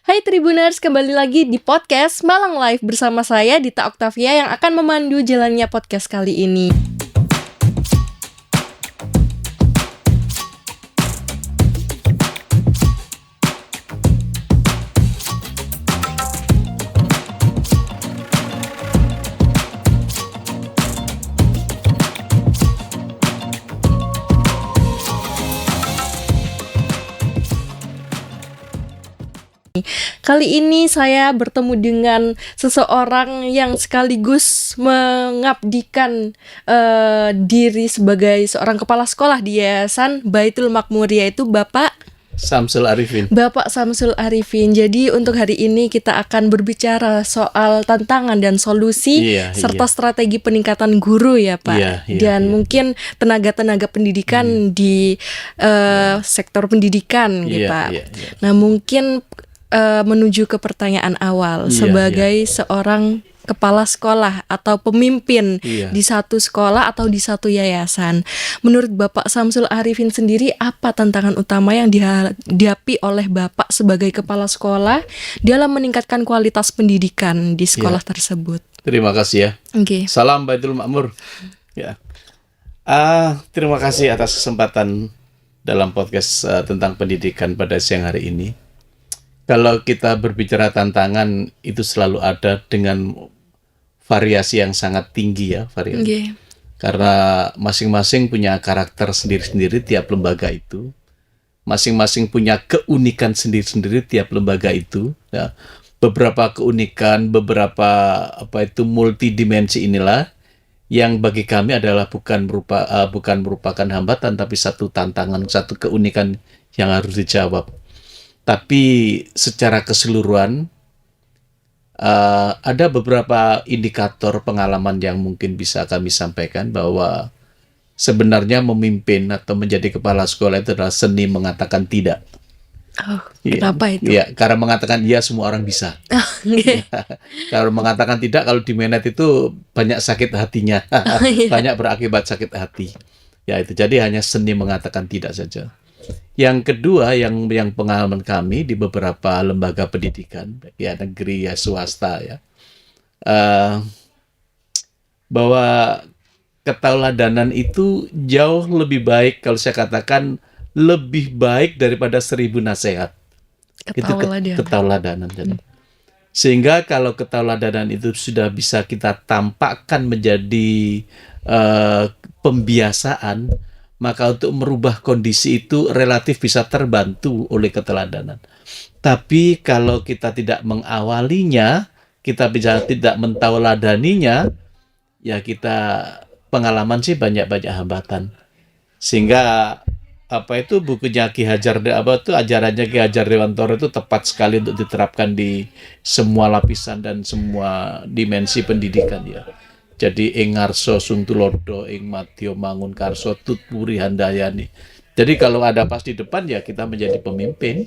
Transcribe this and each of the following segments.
Hai Tribuners, kembali lagi di podcast Malang Live bersama saya Dita Octavia yang akan memandu jalannya podcast kali ini. Kali ini saya bertemu dengan seseorang yang sekaligus mengabdikan diri sebagai seorang kepala sekolah di Yayasan Baitul Makmur, yaitu Bapak Samsul Arifin. Jadi untuk hari ini kita akan berbicara soal tantangan dan solusi serta strategi peningkatan guru ya Pak. Dan mungkin tenaga-tenaga pendidikan di sektor pendidikan gitu Pak. Nah mungkin menuju ke pertanyaan awal, sebagai seorang kepala sekolah atau pemimpin di satu sekolah atau di satu yayasan, menurut Bapak Samsul Arifin sendiri, apa tantangan utama yang dihadapi oleh Bapak sebagai kepala sekolah dalam meningkatkan kualitas pendidikan di sekolah tersebut? Terima kasih ya. Salam Baitul Makmur. Terima kasih atas kesempatan dalam podcast tentang pendidikan pada siang hari ini. Kalau kita berbicara tantangan, itu selalu ada dengan variasi yang sangat tinggi ya, Karena masing-masing punya karakter sendiri-sendiri tiap lembaga itu. Masing-masing punya keunikan sendiri-sendiri tiap lembaga itu. Ya. Beberapa keunikan, beberapa multidimensi inilah yang bagi kami adalah bukan merupakan hambatan, tapi satu tantangan, satu keunikan yang harus dijawab. Tapi secara keseluruhan ada beberapa indikator pengalaman yang mungkin bisa kami sampaikan bahwa sebenarnya memimpin atau menjadi kepala sekolah itu adalah seni mengatakan tidak. Kenapa itu? Ya, karena mengatakan iya semua orang bisa. Kalau mengatakan tidak, kalau di menet itu banyak sakit hatinya, banyak berakibat sakit hati. Ya itu, jadi hanya seni mengatakan tidak saja. Yang kedua, yang pengalaman kami di beberapa lembaga pendidikan, ya negeri ya swasta ya, bahwa ketauladanan itu jauh lebih baik, kalau saya katakan lebih baik daripada 1000 nasihat. Ketauladanan. Sehingga kalau ketauladanan itu sudah bisa kita tampakkan menjadi pembiasaan, maka untuk merubah kondisi itu relatif bisa terbantu oleh keteladanan. Tapi kalau kita tidak mengawalinya, kita bisa tidak mentauladaninya, ya kita pengalaman sih banyak hambatan. Sehingga bukunya Ki Hajar ajarannya Ki Hajar Dewantara itu tepat sekali untuk diterapkan di semua lapisan dan semua dimensi pendidikan ya. Jadi ing ngarsa suntulodo, ing madya mangun karso tutpuri handayani. Jadi kalau ada pas di depan ya kita menjadi pemimpin.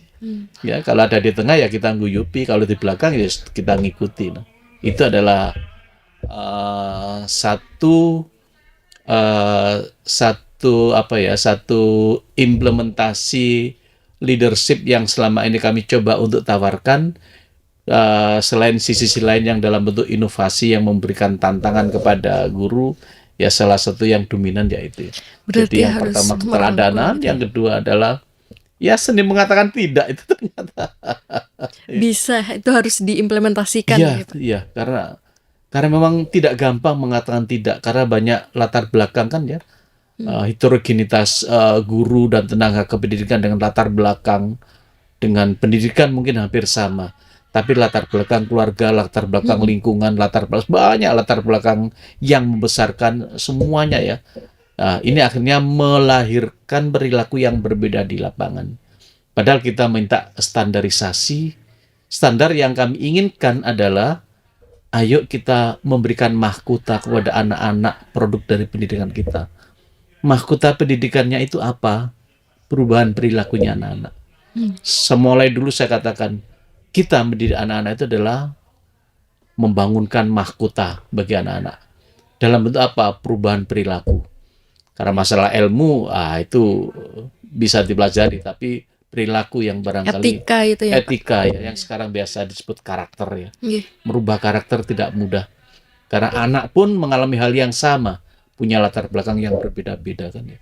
Ya, kalau ada di tengah ya kita nguyupi, kalau di belakang ya kita ngikuti. Nah, itu adalah satu implementasi leadership yang selama ini kami coba untuk tawarkan. Selain sisi lain yang dalam bentuk inovasi yang memberikan tantangan kepada guru, ya salah satu yang dominan yaitu. Jadi yang pertama keteladanan, yang kedua adalah ya seni mengatakan tidak, itu ternyata bisa, itu harus diimplementasikan. Iya, karena memang tidak gampang mengatakan tidak, karena banyak latar belakang kan ya. Heterogenitas guru dan tenaga kependidikan dengan latar belakang dengan pendidikan mungkin hampir sama. Tapi latar belakang keluarga, latar belakang lingkungan, banyak latar belakang yang membesarkan semuanya ya. Nah, ini akhirnya melahirkan perilaku yang berbeda di lapangan. Padahal kita minta standarisasi. Standar yang kami inginkan adalah, ayo kita memberikan mahkota kepada anak-anak produk dari pendidikan kita. Mahkota pendidikannya itu apa? Perubahan perilakunya anak-anak. Semulai dulu saya katakan, kita mendidik anak-anak itu adalah membangunkan mahkota bagi anak-anak. Dalam bentuk apa? Perubahan perilaku. Karena masalah ilmu, itu bisa dipelajari, tapi perilaku yang barangkali Etika itu ya, Pak. etika ya, yang sekarang biasa disebut karakter ya. Nggih. Merubah karakter tidak mudah. Karena anak pun mengalami hal yang sama, punya latar belakang yang berbeda-beda kan ya.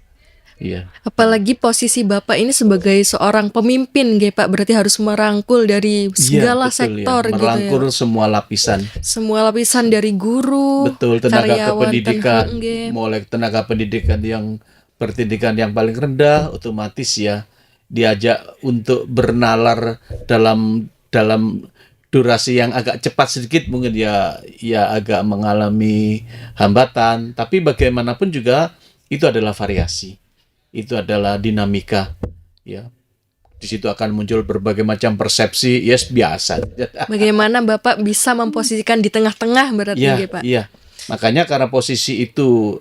Iya. Apalagi posisi Bapak ini sebagai seorang pemimpin, nggih Pak, berarti harus merangkul dari segala betul sektor ya. gitu ya. Merangkul semua lapisan. Semua lapisan dari guru, Betul, tenaga karyawan, kependidikan, nggih. mulai tenaga pendidikan yang berpendidikan yang paling rendah, otomatis ya diajak untuk bernalar dalam dalam durasi yang agak cepat sedikit, mungkin ya agak mengalami hambatan, tapi bagaimanapun juga itu adalah variasi. Itu adalah dinamika ya. Di situ akan muncul berbagai macam persepsi, yes, biasa. Bagaimana Bapak bisa memposisikan di tengah-tengah berarti Iya, nggih Pak? iya. Makanya karena posisi itu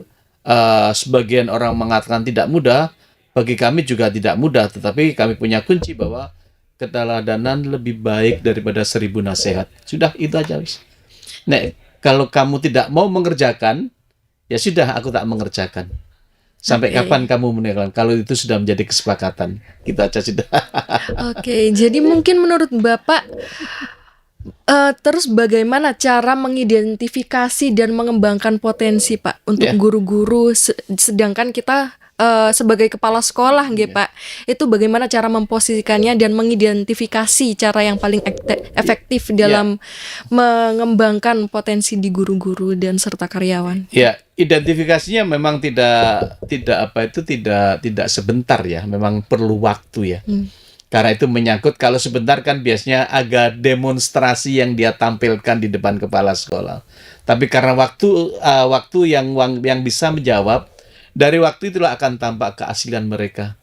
sebagian orang mengatakan tidak mudah, bagi kami juga tidak mudah, tetapi kami punya kunci bahwa keteladanan lebih baik daripada 1000 nasihat. Sudah, itu aja wis. Nek, kalau kamu tidak mau mengerjakan, ya sudah, aku tak mengerjakan. Sampai kapan kamu meninggalkan? Kalau itu sudah menjadi kesepakatan, kita aja sudah. Oke, jadi mungkin menurut Bapak terus bagaimana cara mengidentifikasi dan mengembangkan potensi Pak untuk guru-guru sedangkan kita sebagai kepala sekolah nggih Pak, itu bagaimana cara memposisikannya dan mengidentifikasi cara yang paling efektif dalam mengembangkan potensi di guru-guru dan serta karyawan? Ya, identifikasinya memang tidak sebentar ya, memang perlu waktu ya. Karena itu menyangkut, kalau sebentar kan biasanya agak demonstrasi yang dia tampilkan di depan kepala sekolah. Tapi karena waktu yang bisa menjawab, dari waktu itulah akan tampak keaslian mereka.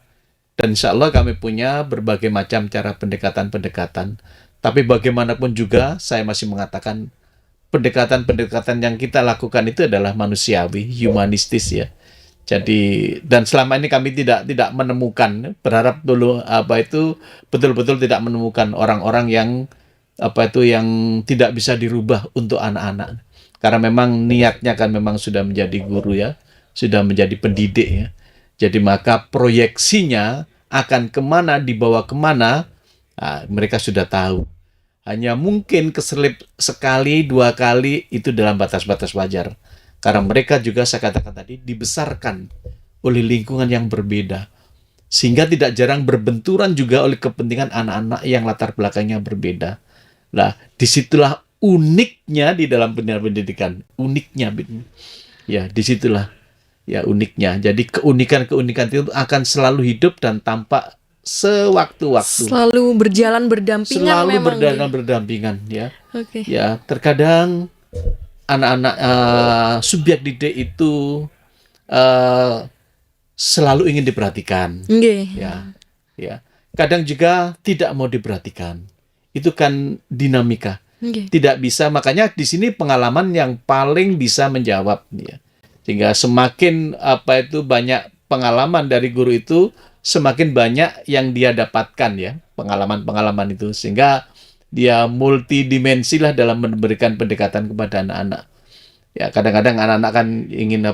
Dan insya Allah kami punya berbagai macam cara pendekatan-pendekatan. Tapi bagaimanapun juga saya masih mengatakan pendekatan-pendekatan yang kita lakukan itu adalah manusiawi, humanistis ya. Jadi, dan selama ini kami tidak menemukan, berharap dulu betul-betul tidak menemukan orang-orang yang yang tidak bisa dirubah untuk anak-anak. Karena memang niatnya kan memang sudah menjadi guru ya, sudah menjadi pendidik ya. Jadi maka proyeksinya akan kemana, dibawa kemana, mereka sudah tahu. Hanya mungkin keselip sekali, 2 kali itu dalam batas-batas wajar. Karena mereka juga, saya katakan tadi, dibesarkan oleh lingkungan yang berbeda. Sehingga tidak jarang berbenturan juga oleh kepentingan anak-anak yang latar belakangnya berbeda. Nah, disitulah uniknya di dalam pendidikan. Uniknya. Ya, disitulah ya uniknya. Jadi keunikan-keunikan itu akan selalu hidup dan tampak sewaktu-waktu. Selalu berjalan berdampingan. Selalu berdampingan ya. Oke. Ya, terkadang anak-anak subjek didik itu selalu ingin diperhatikan. Ya. Kadang juga tidak mau diperhatikan. Itu kan dinamika. Tidak bisa, makanya di sini pengalaman yang paling bisa menjawab ya. Sehingga semakin banyak pengalaman dari guru itu, semakin banyak yang dia dapatkan ya, pengalaman-pengalaman itu, sehingga dia multidimensi lah dalam memberikan pendekatan kepada anak-anak. Ya, kadang-kadang anak-anak kan ingin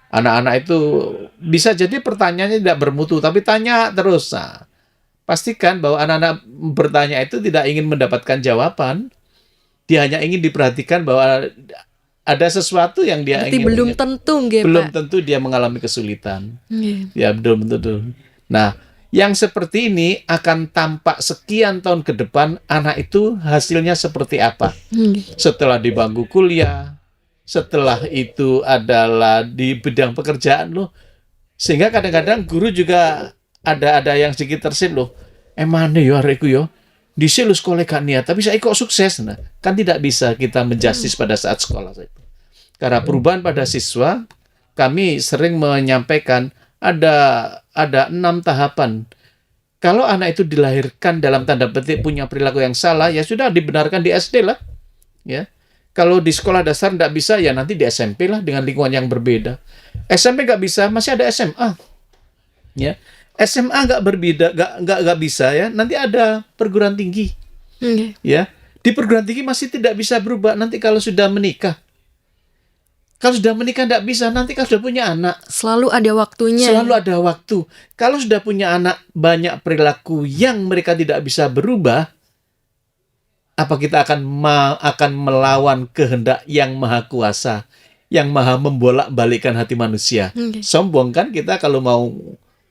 anak-anak itu bisa jadi pertanyaannya tidak bermutu, tapi tanya terus. Nah, pastikan bahwa anak-anak bertanya itu tidak ingin mendapatkan jawaban, dia hanya ingin diperhatikan bahwa ada sesuatu yang dia ingin. Belum tentu, belum tentu dia mengalami kesulitan. Ya, belum tentu. Nah, yang seperti ini akan tampak sekian tahun ke depan, anak itu hasilnya seperti apa. Setelah di bangku kuliah, setelah itu adalah di bidang pekerjaan loh. Sehingga kadang-kadang guru juga ada yang sedikit tersin loh. Emane yo arekku yo. Dhisik lu sekolah gak niat, tapi saya kok sukses. Nah, kan tidak bisa kita menjustis pada saat sekolah. Karena perubahan pada siswa, kami sering menyampaikan ada 6 tahapan. Kalau anak itu dilahirkan dalam tanda petik punya perilaku yang salah, ya sudah dibenarkan di SD lah. Ya. Kalau di sekolah dasar tidak bisa, ya nanti di SMP lah dengan lingkungan yang berbeda. SMP nggak bisa, masih ada SMA. Ya. SMA nggak bisa ya, nanti ada perguruan tinggi. Ya. Di perguruan tinggi masih tidak bisa berubah nanti kalau sudah menikah. Kalau sudah menikah tidak bisa, nanti kalau sudah punya anak. Selalu ada waktunya. Selalu ada waktu. Kalau sudah punya anak, banyak perilaku yang mereka tidak bisa berubah, apa kita akan melawan kehendak yang maha kuasa, yang maha membolak-balikkan hati manusia? Sombong kan kita kalau mau,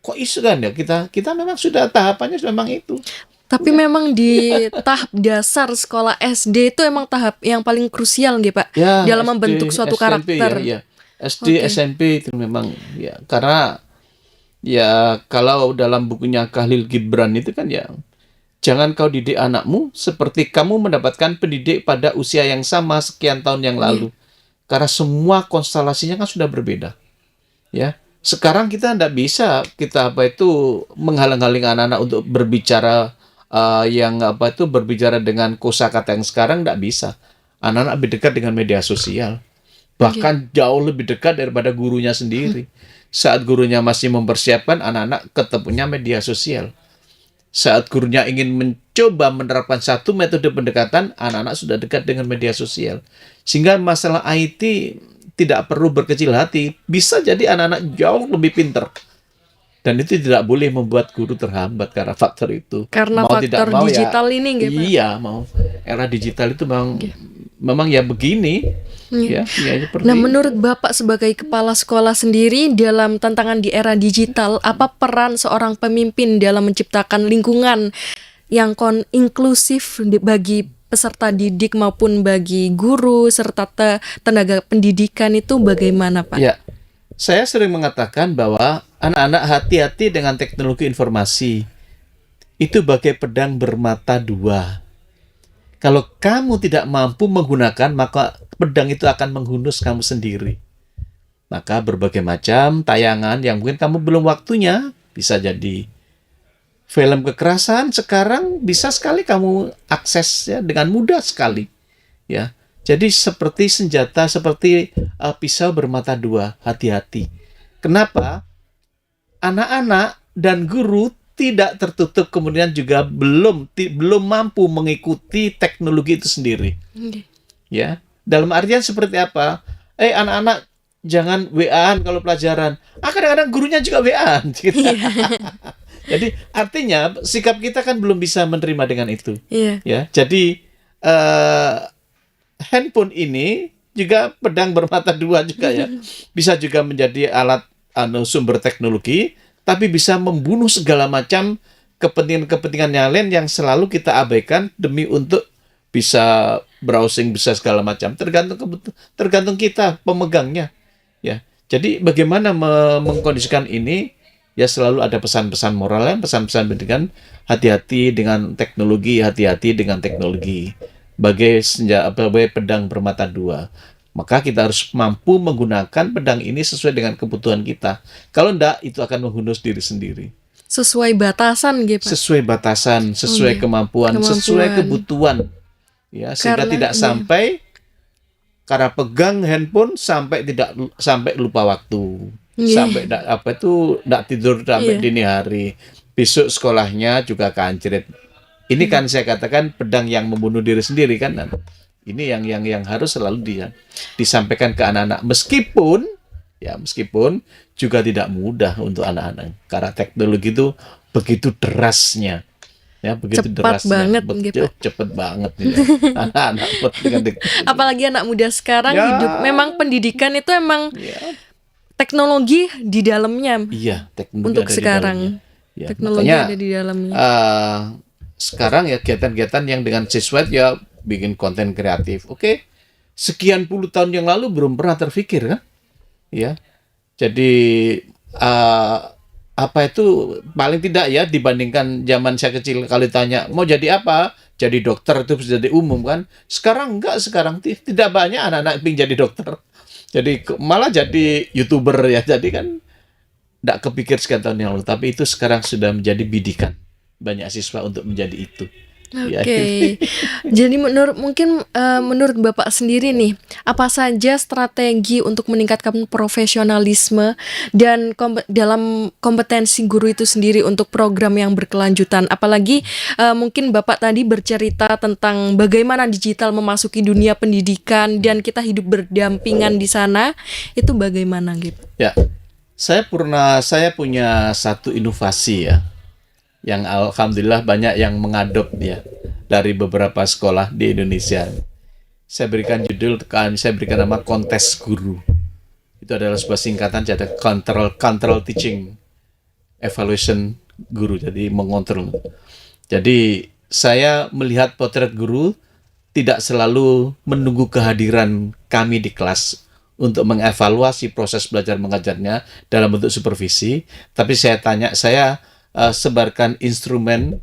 kok isu kan ya, kita memang sudah tahapannya memang itu. Tapi memang di tahap dasar sekolah SD itu emang tahap yang paling krusial nggih Pak, ya, dalam SD, membentuk suatu SMP, karakter. Ya. SD, SMP itu memang ya, karena ya kalau dalam bukunya Khalil Gibran itu kan ya, jangan kau didik anakmu seperti kamu mendapatkan pendidik pada usia yang sama sekian tahun yang lalu. Karena semua konstelasinya kan sudah berbeda. Ya. Sekarang kita tidak bisa menghalang-halangi anak-anak untuk berbicara berbicara dengan kosakata yang sekarang tidak bisa. Anak-anak lebih dekat dengan media sosial. Bahkan jauh lebih dekat daripada gurunya sendiri. Saat gurunya masih mempersiapkan, anak-anak ketemunya media sosial. Saat gurunya ingin mencoba menerapkan satu metode pendekatan, anak-anak sudah dekat dengan media sosial. Sehingga masalah IT tidak perlu berkecil hati. Bisa jadi anak-anak jauh lebih pintar. Dan itu tidak boleh membuat guru terhambat karena faktor itu. Karena mau faktor tidak mau digital ya, ini nggih Pak? Iya, mau. Era digital itu memang ya begini. Ya, nah, menurut Bapak sebagai kepala sekolah sendiri dalam tantangan di era digital, apa peran seorang pemimpin dalam menciptakan lingkungan yang inklusif bagi peserta didik maupun bagi guru serta tenaga pendidikan itu bagaimana Pak? Ya, saya sering mengatakan bahwa anak-anak hati-hati dengan teknologi informasi. Itu bagai pedang bermata dua. Kalau kamu tidak mampu menggunakan, maka pedang itu akan menghunus kamu sendiri. Maka berbagai macam tayangan yang mungkin kamu belum waktunya, bisa jadi film kekerasan, sekarang bisa sekali kamu akses ya, dengan mudah sekali. Ya, jadi seperti senjata, seperti pisau bermata dua, hati-hati. Kenapa? Anak-anak dan guru tidak tertutup, kemudian juga belum mampu mengikuti teknologi itu sendiri. Ya, dalam artian seperti apa? Anak-anak jangan WA-an kalau pelajaran. Kadang-kadang gurunya juga WA-an. Gitu. Jadi artinya sikap kita kan belum bisa menerima dengan itu. Ya, jadi handphone ini juga pedang bermata dua juga ya. Bisa juga menjadi alat sumber teknologi, tapi bisa membunuh segala macam kepentingan-kepentingan yang lain yang selalu kita abaikan demi untuk bisa browsing, bisa segala macam. Tergantung kita pemegangnya. Ya, jadi bagaimana mengkondisikan ini? Ya selalu ada pesan-pesan moral, pesan-pesan pendidikan. Hati-hati dengan teknologi, hati-hati dengan teknologi. Bagai pedang bermata dua. Maka kita harus mampu menggunakan pedang ini sesuai dengan kebutuhan kita. Kalau enggak, itu akan menghunus diri sendiri. Sesuai batasan gitu. Sesuai batasan, sesuai kemampuan, sesuai kebutuhan. Ya, sehingga tidak sampai karena pegang handphone sampai lupa waktu. Sampai enggak tidur sampai dini hari. Besok sekolahnya juga kancret. Ini kan saya katakan pedang yang membunuh diri sendiri kan. Ini yang harus selalu disampaikan ke anak-anak. Meskipun juga tidak mudah untuk anak-anak. Karena teknologi itu begitu derasnya. Ya, begitu cepat derasnya. Cepat banget. Ya. Anak-anak. Apalagi anak muda sekarang hidup. Memang pendidikan itu emang teknologi di dalamnya. Iya, teknologi untuk ada sekarang. Di dalamnya. Ya, teknologi makanya, ada di dalamnya. Sekarang ya kegiatan-kegiatan yang dengan siswa ya bikin konten kreatif. Oke. Sekian puluh tahun yang lalu belum pernah terfikir kan? Ya. Jadi apa itu paling tidak ya dibandingkan zaman saya kecil kalau ditanya mau jadi apa? Jadi dokter itu bisa jadi umum kan? Sekarang enggak, sekarang tidak banyak anak-anak ingin jadi dokter. Jadi malah jadi YouTuber ya. Jadi kan enggak kepikir sekian tahun yang lalu, tapi itu sekarang sudah menjadi bidikan banyak siswa untuk menjadi itu. Oke. Jadi menurut Bapak sendiri nih, apa saja strategi untuk meningkatkan profesionalisme dan dalam kompetensi guru itu sendiri untuk program yang berkelanjutan? Apalagi mungkin Bapak tadi bercerita tentang bagaimana digital memasuki dunia pendidikan dan kita hidup berdampingan di sana, itu bagaimana gitu? Ya, saya punya satu inovasi ya, yang alhamdulillah banyak yang mengadop ya dari beberapa sekolah di Indonesia. Saya berikan nama kontes guru. Itu adalah sebuah singkatan jadi control teaching evaluation guru, jadi mengontrol. Jadi saya melihat potret guru tidak selalu menunggu kehadiran kami di kelas untuk mengevaluasi proses belajar mengajarnya dalam bentuk supervisi, tapi saya sebarkan instrumen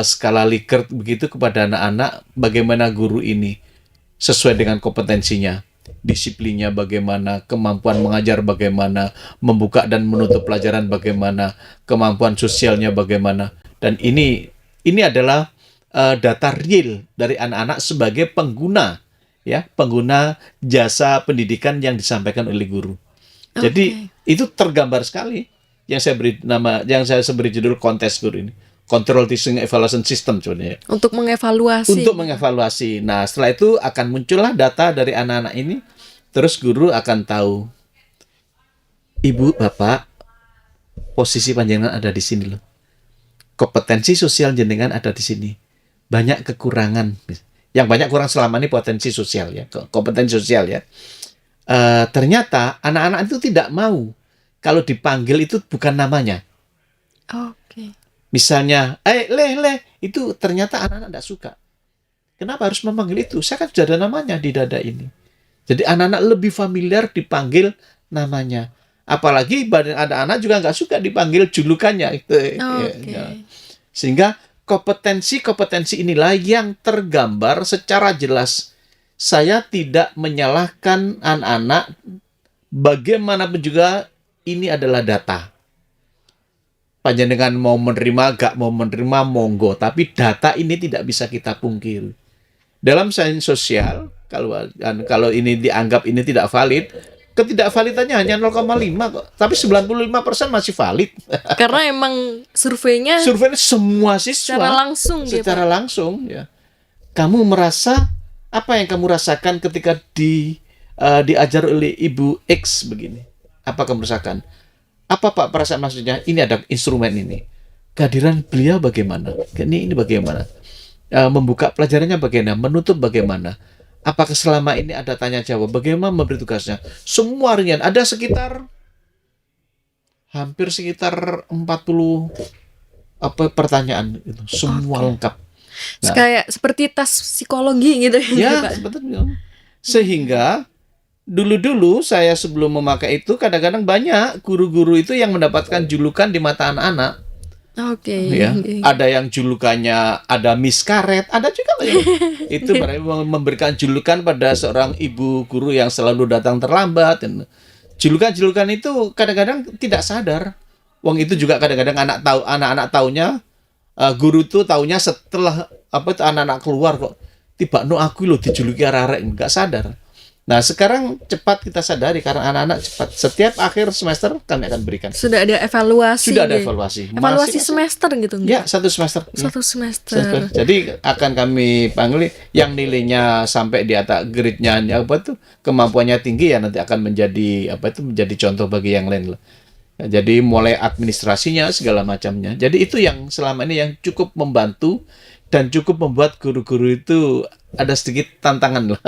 skala Likert begitu kepada anak-anak, bagaimana guru ini sesuai dengan kompetensinya, disiplinnya bagaimana, kemampuan mengajar bagaimana, membuka dan menutup pelajaran bagaimana, kemampuan sosialnya bagaimana. Dan ini adalah data real dari anak-anak sebagai pengguna jasa pendidikan yang disampaikan oleh guru. Jadi itu tergambar sekali yang saya beri judul kontes guru ini. Control Teaching Evaluation System sebenarnya. Untuk mengevaluasi. Nah, setelah itu akan muncullah data dari anak-anak ini, terus guru akan tahu, Ibu, Bapak, posisi panjenengan ada di sini loh. Kompetensi sosial jenengan ada di sini. Banyak kekurangan. Yang banyak kurang selama ini potensi sosial ya, kompetensi sosial ya. Ternyata anak-anak itu tidak mau kalau dipanggil itu bukan namanya. Oke. Misalnya, leh, itu ternyata anak-anak tidak suka. Kenapa harus memanggil itu? Saya kan sudah ada namanya di dada ini. Jadi anak-anak lebih familiar dipanggil namanya. Apalagi ada anak juga nggak suka dipanggil julukannya. Sehingga kompetensi inilah yang tergambar secara jelas. Saya tidak menyalahkan anak-anak, bagaimanapun juga ini adalah data. Panjenengan mau menerima, gak mau menerima, monggo. Tapi data ini tidak bisa kita pungkiri. Dalam sains sosial, kalau ini dianggap ini tidak valid, ketidakvalidannya hanya 0,5 kok. Tapi 95% masih valid. Karena emang surveinya semua siswa secara langsung ya. Kamu merasa apa yang kamu rasakan ketika diajar oleh Ibu X begini? Apa kamu rasakan? Apa Pak perasaan maksudnya? Ini ada instrumen ini. Kehadiran beliau bagaimana? Ini bagaimana? Membuka pelajarannya bagaimana? Menutup bagaimana? Apakah selama ini ada tanya jawab? Bagaimana memberi tugasnya? Semua ringan. Ada hampir sekitar 40 pertanyaan itu. Semua lengkap. Nah, kayak seperti tes psikologi gitu ya, sebetulnya. Sehingga dulu saya sebelum memakai itu kadang-kadang banyak guru-guru itu yang mendapatkan julukan di mata anak-anak. Ya, ada yang julukannya ada Miss Karet, ada juga yang itu memberikan julukan pada seorang ibu guru yang selalu datang terlambat. Julukan-julukan itu kadang-kadang tidak sadar. Wong itu juga kadang-kadang anak-anak taunya, guru itu taunya setelah anak-anak keluar kok tiba aku loh dijuluki arek-arek, nggak sadar. Nah, sekarang cepat kita sadari karena anak-anak cepat. Setiap akhir semester kami akan berikan. Sudah ada evaluasi. Evaluasi semester gitu. Ya, satu semester. Satu semester. Jadi akan kami panggil yang nilainya sampai di atas grade-nya kemampuannya tinggi ya nanti akan menjadi menjadi contoh bagi yang lain lah. Jadi mulai administrasinya segala macamnya. Jadi itu yang selama ini yang cukup membantu dan cukup membuat guru-guru itu ada sedikit tantangan lah.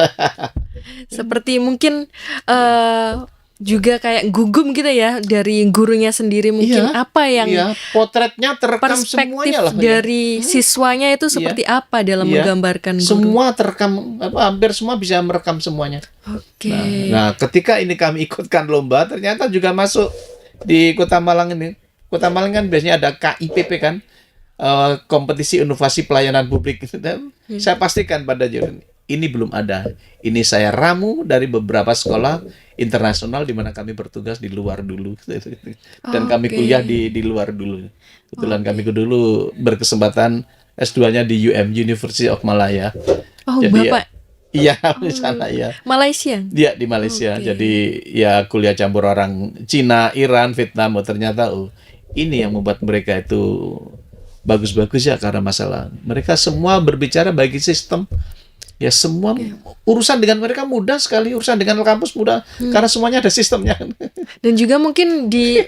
Seperti mungkin juga kayak gugum gitu ya dari gurunya sendiri mungkin apa yang potretnya terekam semuanya lah dari siswanya itu seperti apa dalam menggambarkan guru. Semua terekam, hampir semua bisa merekam semuanya. Nah, ketika ini kami ikutkan lomba ternyata juga masuk di Kota Malang ini. Kota Malang kan biasanya ada KIPP kan. Kompetisi inovasi pelayanan publik. Saya pastikan pada jurun ini belum ada. Ini saya ramu dari beberapa sekolah internasional di mana kami bertugas di luar dulu dan kami kuliah di luar dulu. Kebetulan kami dulu berkesempatan S2-nya di University of Malaya. Oh, Jadi Bapak. Iya, di sana ya. Malaysia. Dia di Malaysia. Oke. Jadi ya kuliah campur orang Cina, Iran, Vietnam. Ternyata ini yang membuat mereka itu bagus-bagus ya, karena masalah mereka semua berbicara bagi sistem. Ya semua urusan dengan mereka mudah sekali, urusan dengan kampus mudah karena semuanya ada sistemnya. Dan juga mungkin di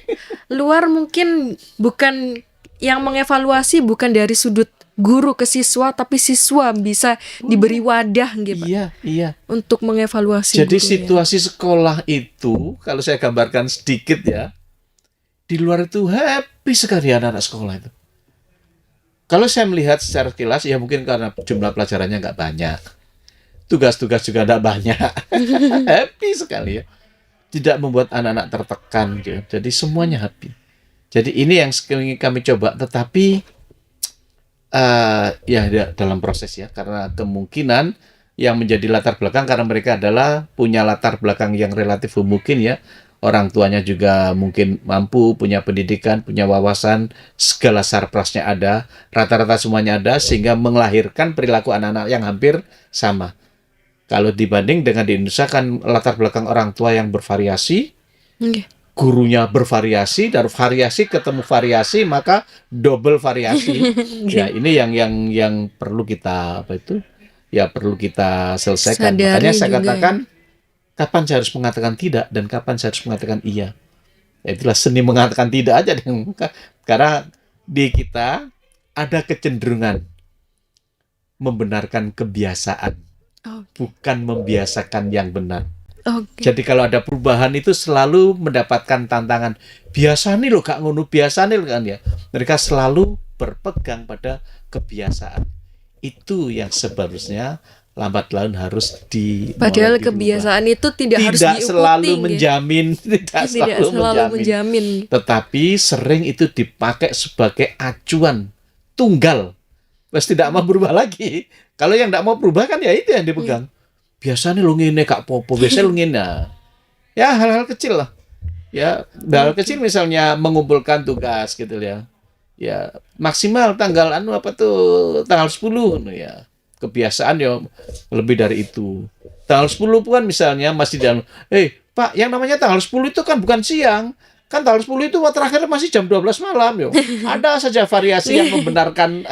luar mungkin bukan yang mengevaluasi bukan dari sudut guru ke siswa, tapi siswa bisa diberi wadah gitu, Pak, Iya. untuk mengevaluasi Jadi gurunya. situasi sekolah itu, kalau saya gambarkan sedikit ya, di luar itu happy sekali anak-anak sekolah itu. Kalau saya melihat secara kilas, ya mungkin karena jumlah pelajarannya nggak banyak. Tugas-tugas juga tidak banyak. Happy sekali ya. Tidak membuat anak-anak tertekan gitu. Jadi semuanya happy. Jadi ini yang ingin kami coba, tetapi ya dalam proses ya, karena kemungkinan yang menjadi latar belakang karena mereka adalah punya latar belakang yang relatif mungkin ya. Orang tuanya juga mungkin mampu, punya pendidikan, punya wawasan, segala sarprasnya ada, rata-rata semuanya ada, sehingga melahirkan perilaku anak-anak yang hampir sama. Kalau dibanding dengan di Indonesia kan latar belakang orang tua yang bervariasi, gurunya bervariasi, dari variasi ketemu variasi, maka double variasi. Ya ini yang perlu kita perlu kita selesaikan. Sadari Makanya saya juga katakan, kapan saya harus mengatakan tidak dan kapan saya harus mengatakan iya. Ya, itulah seni mengatakan tidak aja. Karena di kita ada kecenderungan membenarkan kebiasaan, bukan membiasakan yang benar. Jadi kalau ada perubahan itu selalu mendapatkan tantangan. Biasa nih loh gak ngono, biasa nih loh kan ya. Mereka selalu berpegang pada kebiasaan. Itu yang sebenarnya lambat laun harus Padahal kebiasaan itu tidak harus diikuti. Selalu menjamin, tidak selalu menjamin. Tetapi sering itu dipakai sebagai acuan tunggal. Terus tidak mau berubah lagi. Kalau yang tidak mau berubah kan ya itu yang dipegang. Biasanya lu ngene Kak Popo, biasanya lu ngene. Ya hal-hal kecil lah. Ya, hal kecil misalnya mengumpulkan tugas gitu ya. Ya, maksimal tanggal tanggal 10 ya. Kebiasaan ya lebih dari itu. Tanggal 10 kan misalnya masih dalam, Pak, yang namanya tanggal 10 itu kan bukan siang. Kan tanggal 10 itu terakhir masih jam 12 malam yo. Ada saja variasi yang membenarkan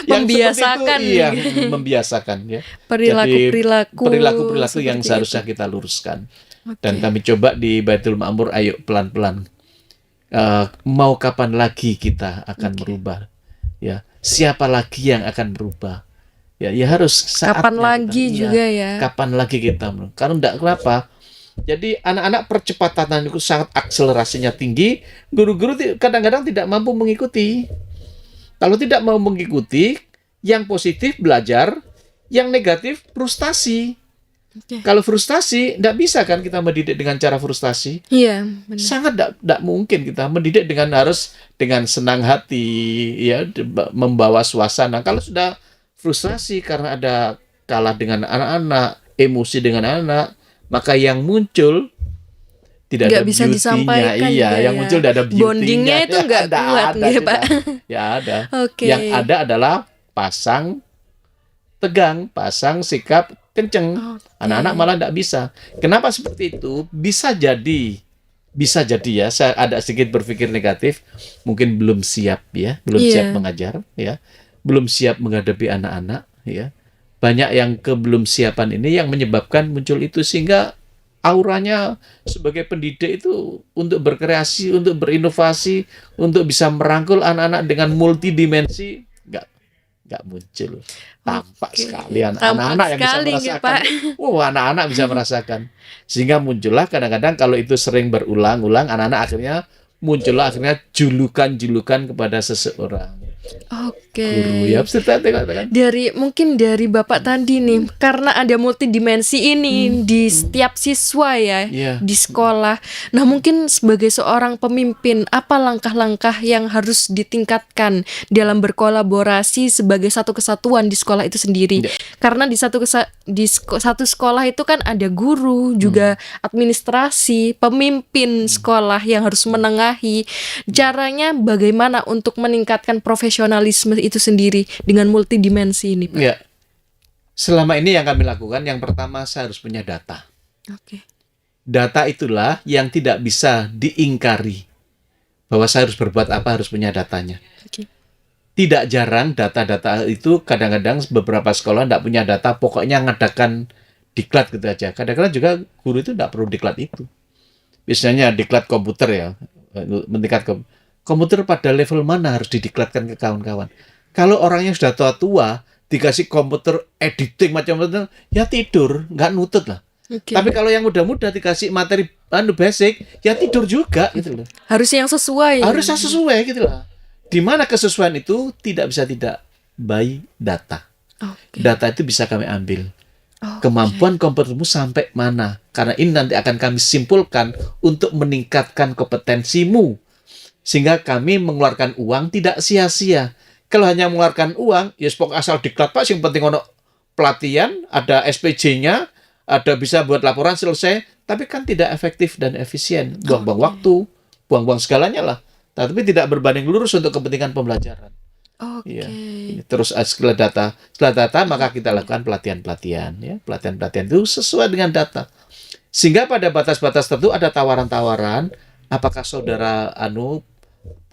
membiasakan. Iya, membiasakan ya. Perilaku yang seharusnya kita luruskan. Dan kami coba di Baitul Ma'mur, ayo pelan-pelan. Mau kapan lagi kita akan berubah? Ya, siapa lagi yang akan berubah? Ya harus saatnya. Kapan lagi juga ya? Kapan lagi kita? Karena enggak kenapa? Jadi anak-anak percepatan itu sangat akselerasinya tinggi, guru-guru kadang-kadang tidak mampu mengikuti. Kalau tidak mau mengikuti, yang positif belajar, yang negatif frustasi. Kalau frustasi, tidak bisa kan kita mendidik dengan cara frustasi. Iya, benar. Sangat tidak mungkin kita mendidik harus dengan senang hati, ya, membawa suasana. Kalau sudah frustrasi karena ada kalah dengan anak-anak, emosi dengan anak, maka yang muncul tidak ada bisa disampaikan. Iya, yang muncul tidak ada beauty-nya. Bondingnya itu nggak kuat, ya Pak. Ya ada. Okay. Yang ada adalah pasang tegang, pasang sikap kenceng. Anak-anak malah tidak bisa. Kenapa seperti itu? Bisa jadi ya. Saya ada sedikit berpikir negatif. Mungkin belum siap ya, siap mengajar ya, belum siap menghadapi anak-anak ya. Banyak yang belum siapan ini yang menyebabkan muncul itu, sehingga auranya sebagai pendidik itu untuk berkreasi, untuk berinovasi, untuk bisa merangkul anak-anak dengan multidimensi nggak muncul. Tampak sekali anak-anak yang bisa merasakan. Anak-anak bisa merasakan. Sehingga muncullah kadang-kadang kalau itu sering berulang-ulang, anak-anak akhirnya julukan-julukan kepada seseorang. Guru ya, mungkin dari Bapak tadi nih, karena ada multidimensi ini di setiap siswa ya, di sekolah. Nah, mungkin sebagai seorang pemimpin, apa langkah-langkah yang harus ditingkatkan dalam berkolaborasi sebagai satu kesatuan di sekolah itu sendiri? Karena di satu sekolah itu kan ada guru, juga administrasi, pemimpin sekolah yang harus menengahi. Caranya bagaimana untuk meningkatkan profesionalitas profesionalisme itu sendiri dengan multidimensi ini, Pak? Ya, selama ini yang kami lakukan, yang pertama saya harus punya data. Oke. Data itulah yang tidak bisa diingkari. Bahwa saya harus berbuat apa, harus punya datanya. Oke. Tidak jarang data-data itu, kadang-kadang beberapa sekolah tidak punya data, pokoknya ngadakan diklat gitu aja. Kadang-kadang juga guru itu tidak perlu diklat itu. Biasanya diklat komputer ya, meningkat komputer pada level mana harus didiklatkan ke kawan-kawan. Kalau orangnya sudah tua-tua, dikasih komputer editing macam-macam, ya tidur, nggak nutut lah. Okay. Tapi kalau yang muda-muda dikasih materi basic, ya tidur juga gitu loh. Harus yang sesuai. Harus yang sesuai gitu loh. Di mana kesesuaian itu tidak bisa tidak by data. Okay. Data itu bisa kami ambil. Kemampuan komputermu sampai mana? Karena ini nanti akan kami simpulkan untuk meningkatkan kompetensimu. Sehingga kami mengeluarkan uang tidak sia-sia. Kalau hanya mengeluarkan uang, ya pokoknya asal diklat Pak, yang penting ono pelatihan, ada SPJ-nya, ada bisa buat laporan selesai, tapi kan tidak efektif dan efisien. Buang-buang waktu, buang-buang segalanya lah. Tapi tidak berbanding lurus untuk kepentingan pembelajaran. Oke. Ya. Terus setelah data maka kita lakukan pelatihan-pelatihan. Ya. Pelatihan-pelatihan itu sesuai dengan data. Sehingga pada batas-batas tertentu ada tawaran-tawaran. Apakah saudara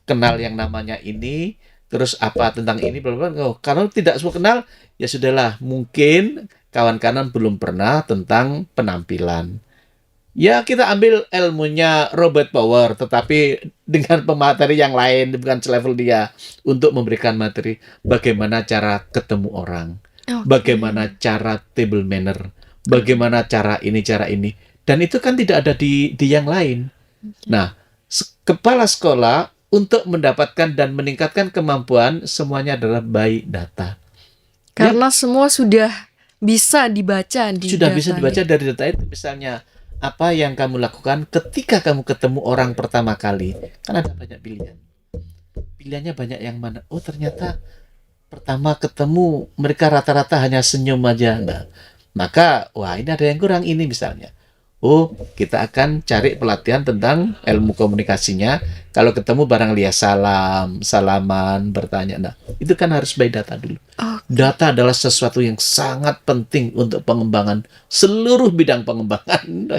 kenal yang namanya ini? Terus apa tentang ini? Oh, kalau tidak semua kenal, ya sudahlah. Mungkin kawan-kawan belum pernah tentang penampilan. Ya kita ambil ilmunya Robert Power, tetapi dengan pemateri yang lain, bukan selevel dia, untuk memberikan materi bagaimana cara ketemu orang, bagaimana cara table manner, bagaimana cara ini, dan itu kan tidak ada di yang lain. Nah, kepala sekolah untuk mendapatkan dan meningkatkan kemampuan semuanya adalah by data. Karena semua sudah bisa dibaca di sudah data bisa dibaca dari data itu. Misalnya apa yang kamu lakukan ketika kamu ketemu orang pertama kali, kan ada banyak pilihan. Pilihannya banyak yang mana? Oh ternyata pertama ketemu mereka rata-rata hanya senyum aja. Nah, maka wah ini ada yang kurang ini misalnya. Oh kita akan cari pelatihan tentang ilmu komunikasinya. Kalau ketemu barang lihat salaman, bertanya. Nah itu kan harus by data dulu. Data adalah sesuatu yang sangat penting untuk pengembangan seluruh bidang pengembangan.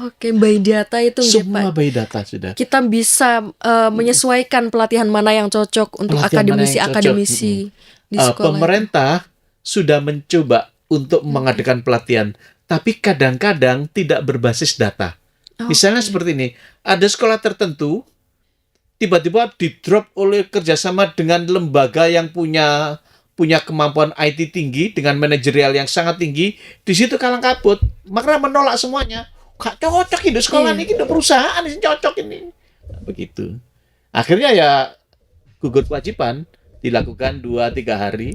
Oke, by data itu semua Pak. by data sudah. Kita bisa menyesuaikan pelatihan mana yang cocok untuk akademisi di sekolah. Pemerintah sudah mencoba untuk mengadakan pelatihan, tapi kadang-kadang tidak berbasis data. Misalnya seperti ini, ada sekolah tertentu tiba-tiba di-drop oleh kerjasama dengan lembaga yang punya kemampuan IT tinggi dengan manajerial yang sangat tinggi, di situ kalang kabut, maka menolak semuanya. Gak cocok ini sekolah ini, perusahaan ini cocok ini. Nah, begitu. Akhirnya ya gugur kewajiban dilakukan 2-3 hari,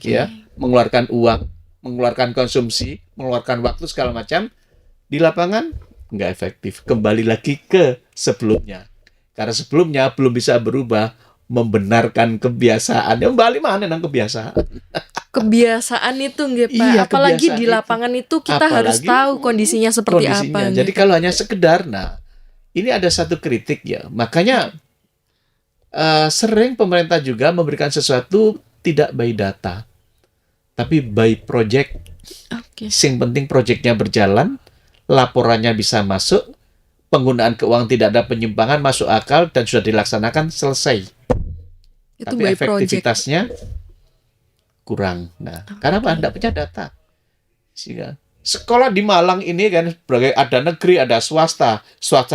ya mengeluarkan uang, mengeluarkan konsumsi, mengeluarkan waktu segala macam di lapangan nggak efektif. Kembali lagi ke sebelumnya. Karena sebelumnya belum bisa berubah, membenarkan kebiasaan. Ya kembali mana nang kebiasaan? Kebiasaan itu nggih Pak. Iya, apalagi di lapangan itu kita harus tahu kondisinya seperti apa. Jadi kalau hanya sekedar, nah ini ada satu kritik ya. Makanya sering pemerintah juga memberikan sesuatu tidak by data, tapi by project. Yang penting projectnya berjalan, laporannya bisa masuk, penggunaan keuangan tidak ada penyimpangan, masuk akal dan sudah dilaksanakan selesai. Itu tapi efektivitasnya kurang. Nah, karena apa? Tidak punya data. Sehingga sekolah di Malang ini kan ada negeri, ada swasta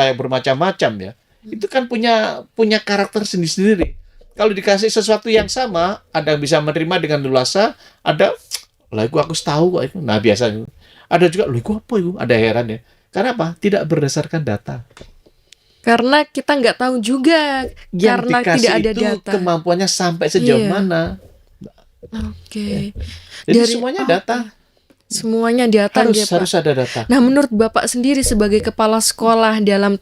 yang bermacam-macam ya. Itu kan punya karakter sendiri-sendiri. Kalau dikasih sesuatu yang sama, ada yang bisa menerima dengan leluasa, ada lah aku tahu kok itu. Nah, biasanya ada juga loh apa itu? Ada heran ya. Karena apa? Tidak berdasarkan data. Karena kita nggak tahu juga yang karena tidak ada itu data. Kemampuannya sampai sejauh mana. Oke. Jadi semuanya data. Semuanya diatur ya, Pak. Harus ada data. Nah, menurut Bapak sendiri sebagai kepala sekolah dalam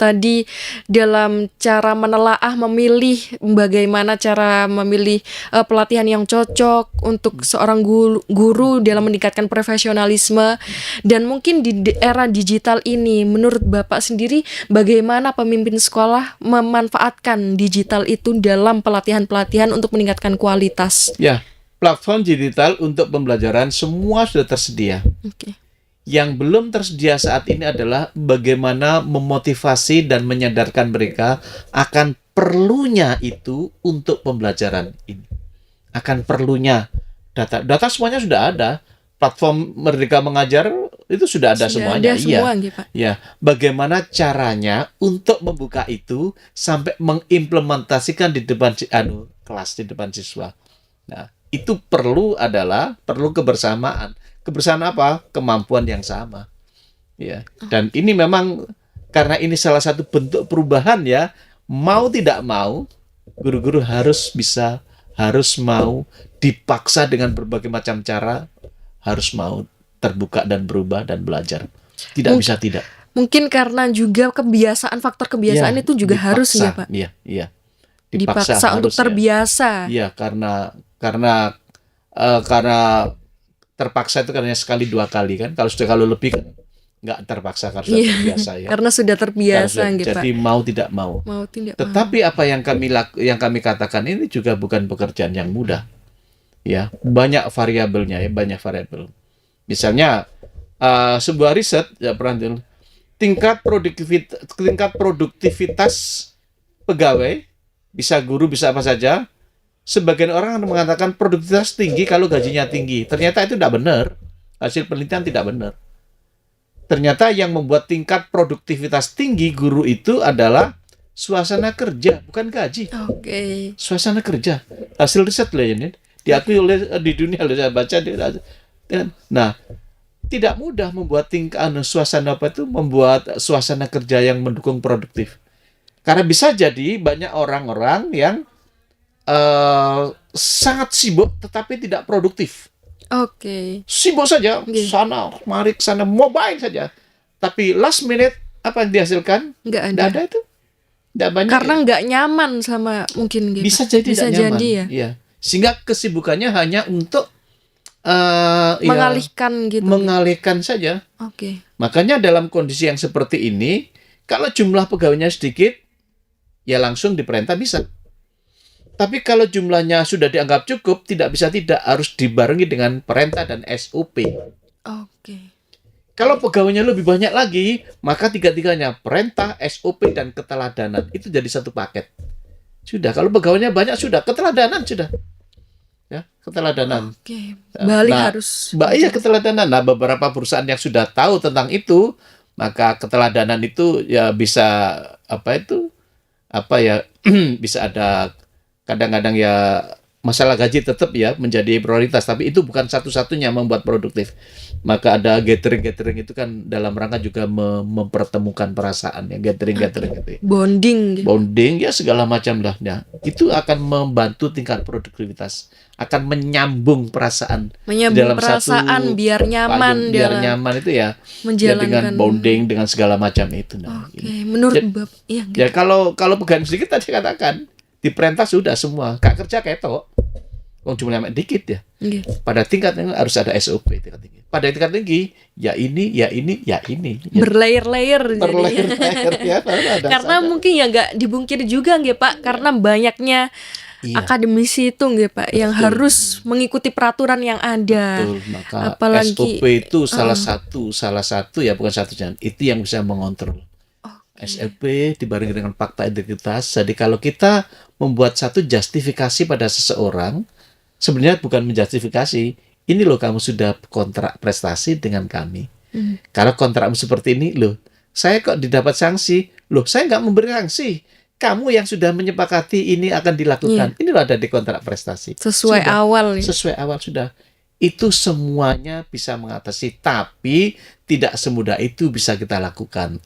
cara menelaah, memilih bagaimana cara memilih pelatihan yang cocok untuk seorang guru dalam meningkatkan profesionalisme, dan mungkin di era digital ini, menurut Bapak sendiri bagaimana pemimpin sekolah memanfaatkan digital itu dalam pelatihan-pelatihan untuk meningkatkan kualitas? Ya, platform digital untuk pembelajaran semua sudah tersedia. Oke. Yang belum tersedia saat ini adalah bagaimana memotivasi dan menyadarkan mereka akan perlunya itu untuk pembelajaran ini. Akan perlunya data. Data semuanya sudah ada. Platform Merdeka Mengajar itu sudah ada semuanya. Ada semua, Pak. Ya, bagaimana caranya untuk membuka itu sampai mengimplementasikan di depan kelas, di depan siswa. Nah, itu perlu kebersamaan. Kebersamaan apa? Kemampuan yang sama. Ya. Dan ini memang karena ini salah satu bentuk perubahan ya, mau tidak mau guru-guru harus mau dipaksa dengan berbagai macam cara, harus mau terbuka dan berubah dan belajar. Tidak bisa tidak. Mungkin karena juga faktor kebiasaan itu juga dipaksa, harus ya, Pak. Iya. Dipaksa untuk terbiasa. Iya, karena terpaksa itu karena sekali 2 kali kan. Kalau lebih kan nggak terpaksa karena sudah terbiasa ya. Karena sudah terbiasa gitu, Pak. Jadi mau tidak mau. Tetapi apa yang kami katakan ini juga bukan pekerjaan yang mudah. Ya, banyak variabelnya ya, banyak variabel. Misalnya sebuah riset ya pernah tingkat produktivitas pegawai, bisa guru bisa apa saja. Sebagian orang mengatakan produktivitas tinggi kalau gajinya tinggi. Ternyata itu tidak benar. Hasil penelitian tidak benar. Ternyata yang membuat tingkat produktivitas tinggi guru itu adalah suasana kerja, bukan gaji. Oke. Suasana kerja. Hasil riset loh ini. Diakui oleh di dunia, saya baca. Nah, tidak mudah membuat membuat suasana kerja yang mendukung produktif. Karena bisa jadi banyak orang-orang yang sangat sibuk tetapi tidak produktif. Oke. Sibuk saja, sana mobile saja. Tapi last minute apa yang dihasilkan? Nggak ada itu. Nggak banyak. Karena nggak nyaman sama mungkin gitu. Bisa jadi nyaman. Ya. Iya. Sehingga kesibukannya hanya untuk mengalihkan gitu. Mengalihkan saja. Oke. Makanya dalam kondisi yang seperti ini, kalau jumlah pegawainya sedikit, ya langsung diperintah bisa. Tapi kalau jumlahnya sudah dianggap cukup, harus dibarengi dengan perintah dan SOP. Oke. Kalau pegawainya lebih banyak lagi, maka tiga-tiganya perintah, SOP, dan keteladanan. Itu jadi satu paket. Sudah, kalau pegawainya banyak sudah, keteladanan sudah. Ya, keteladanan. Oke. Harus. Iya, keteladanan. Nah, beberapa perusahaan yang sudah tahu tentang itu, maka keteladanan itu ya bisa bisa ada. Kadang-kadang ya masalah gaji tetap ya menjadi prioritas, tapi itu bukan satu-satunya membuat produktif. Maka ada gathering itu kan dalam rangka juga mempertemukan perasaan ya, gathering gitu. Bonding ya segala macam lah. Ya, itu akan membantu tingkat produktivitas, akan menyambung perasaan. Biar nyaman itu ya. Dengan bonding dengan segala macam itu. Nah, menurut Bapak, iya. Ya kalau pegawai sedikit tadi katakan diperintah sudah semua, Kak kerja ketok. Jumlahnya dikit ya. Pada tingkat yang harus ada SOP tingkat tinggi. Pada tingkat tinggi, ya ini. Berlayer-layer ya. Karena mungkin ya nggak dibungkir juga nggih Pak, karena banyaknya akademisi itu nggih Pak yang harus mengikuti peraturan yang ada. Betul, maka apalagi SOP itu salah satu ya, bukan satunya. Itu yang bisa mengontrol. SLP dibarengi dengan fakta integritas. Jadi kalau kita membuat satu justifikasi pada seseorang, sebenarnya bukan menjustifikasi. Ini loh kamu sudah kontrak prestasi dengan kami. Karena kontrakmu seperti ini loh. Saya kok didapat sanksi. Loh, saya nggak memberi sanksi. Kamu yang sudah menyepakati ini akan dilakukan. Ini loh ada di kontrak prestasi. Sesuai awal sudah. Itu semuanya bisa mengatasi. Tapi tidak semudah itu bisa kita lakukan.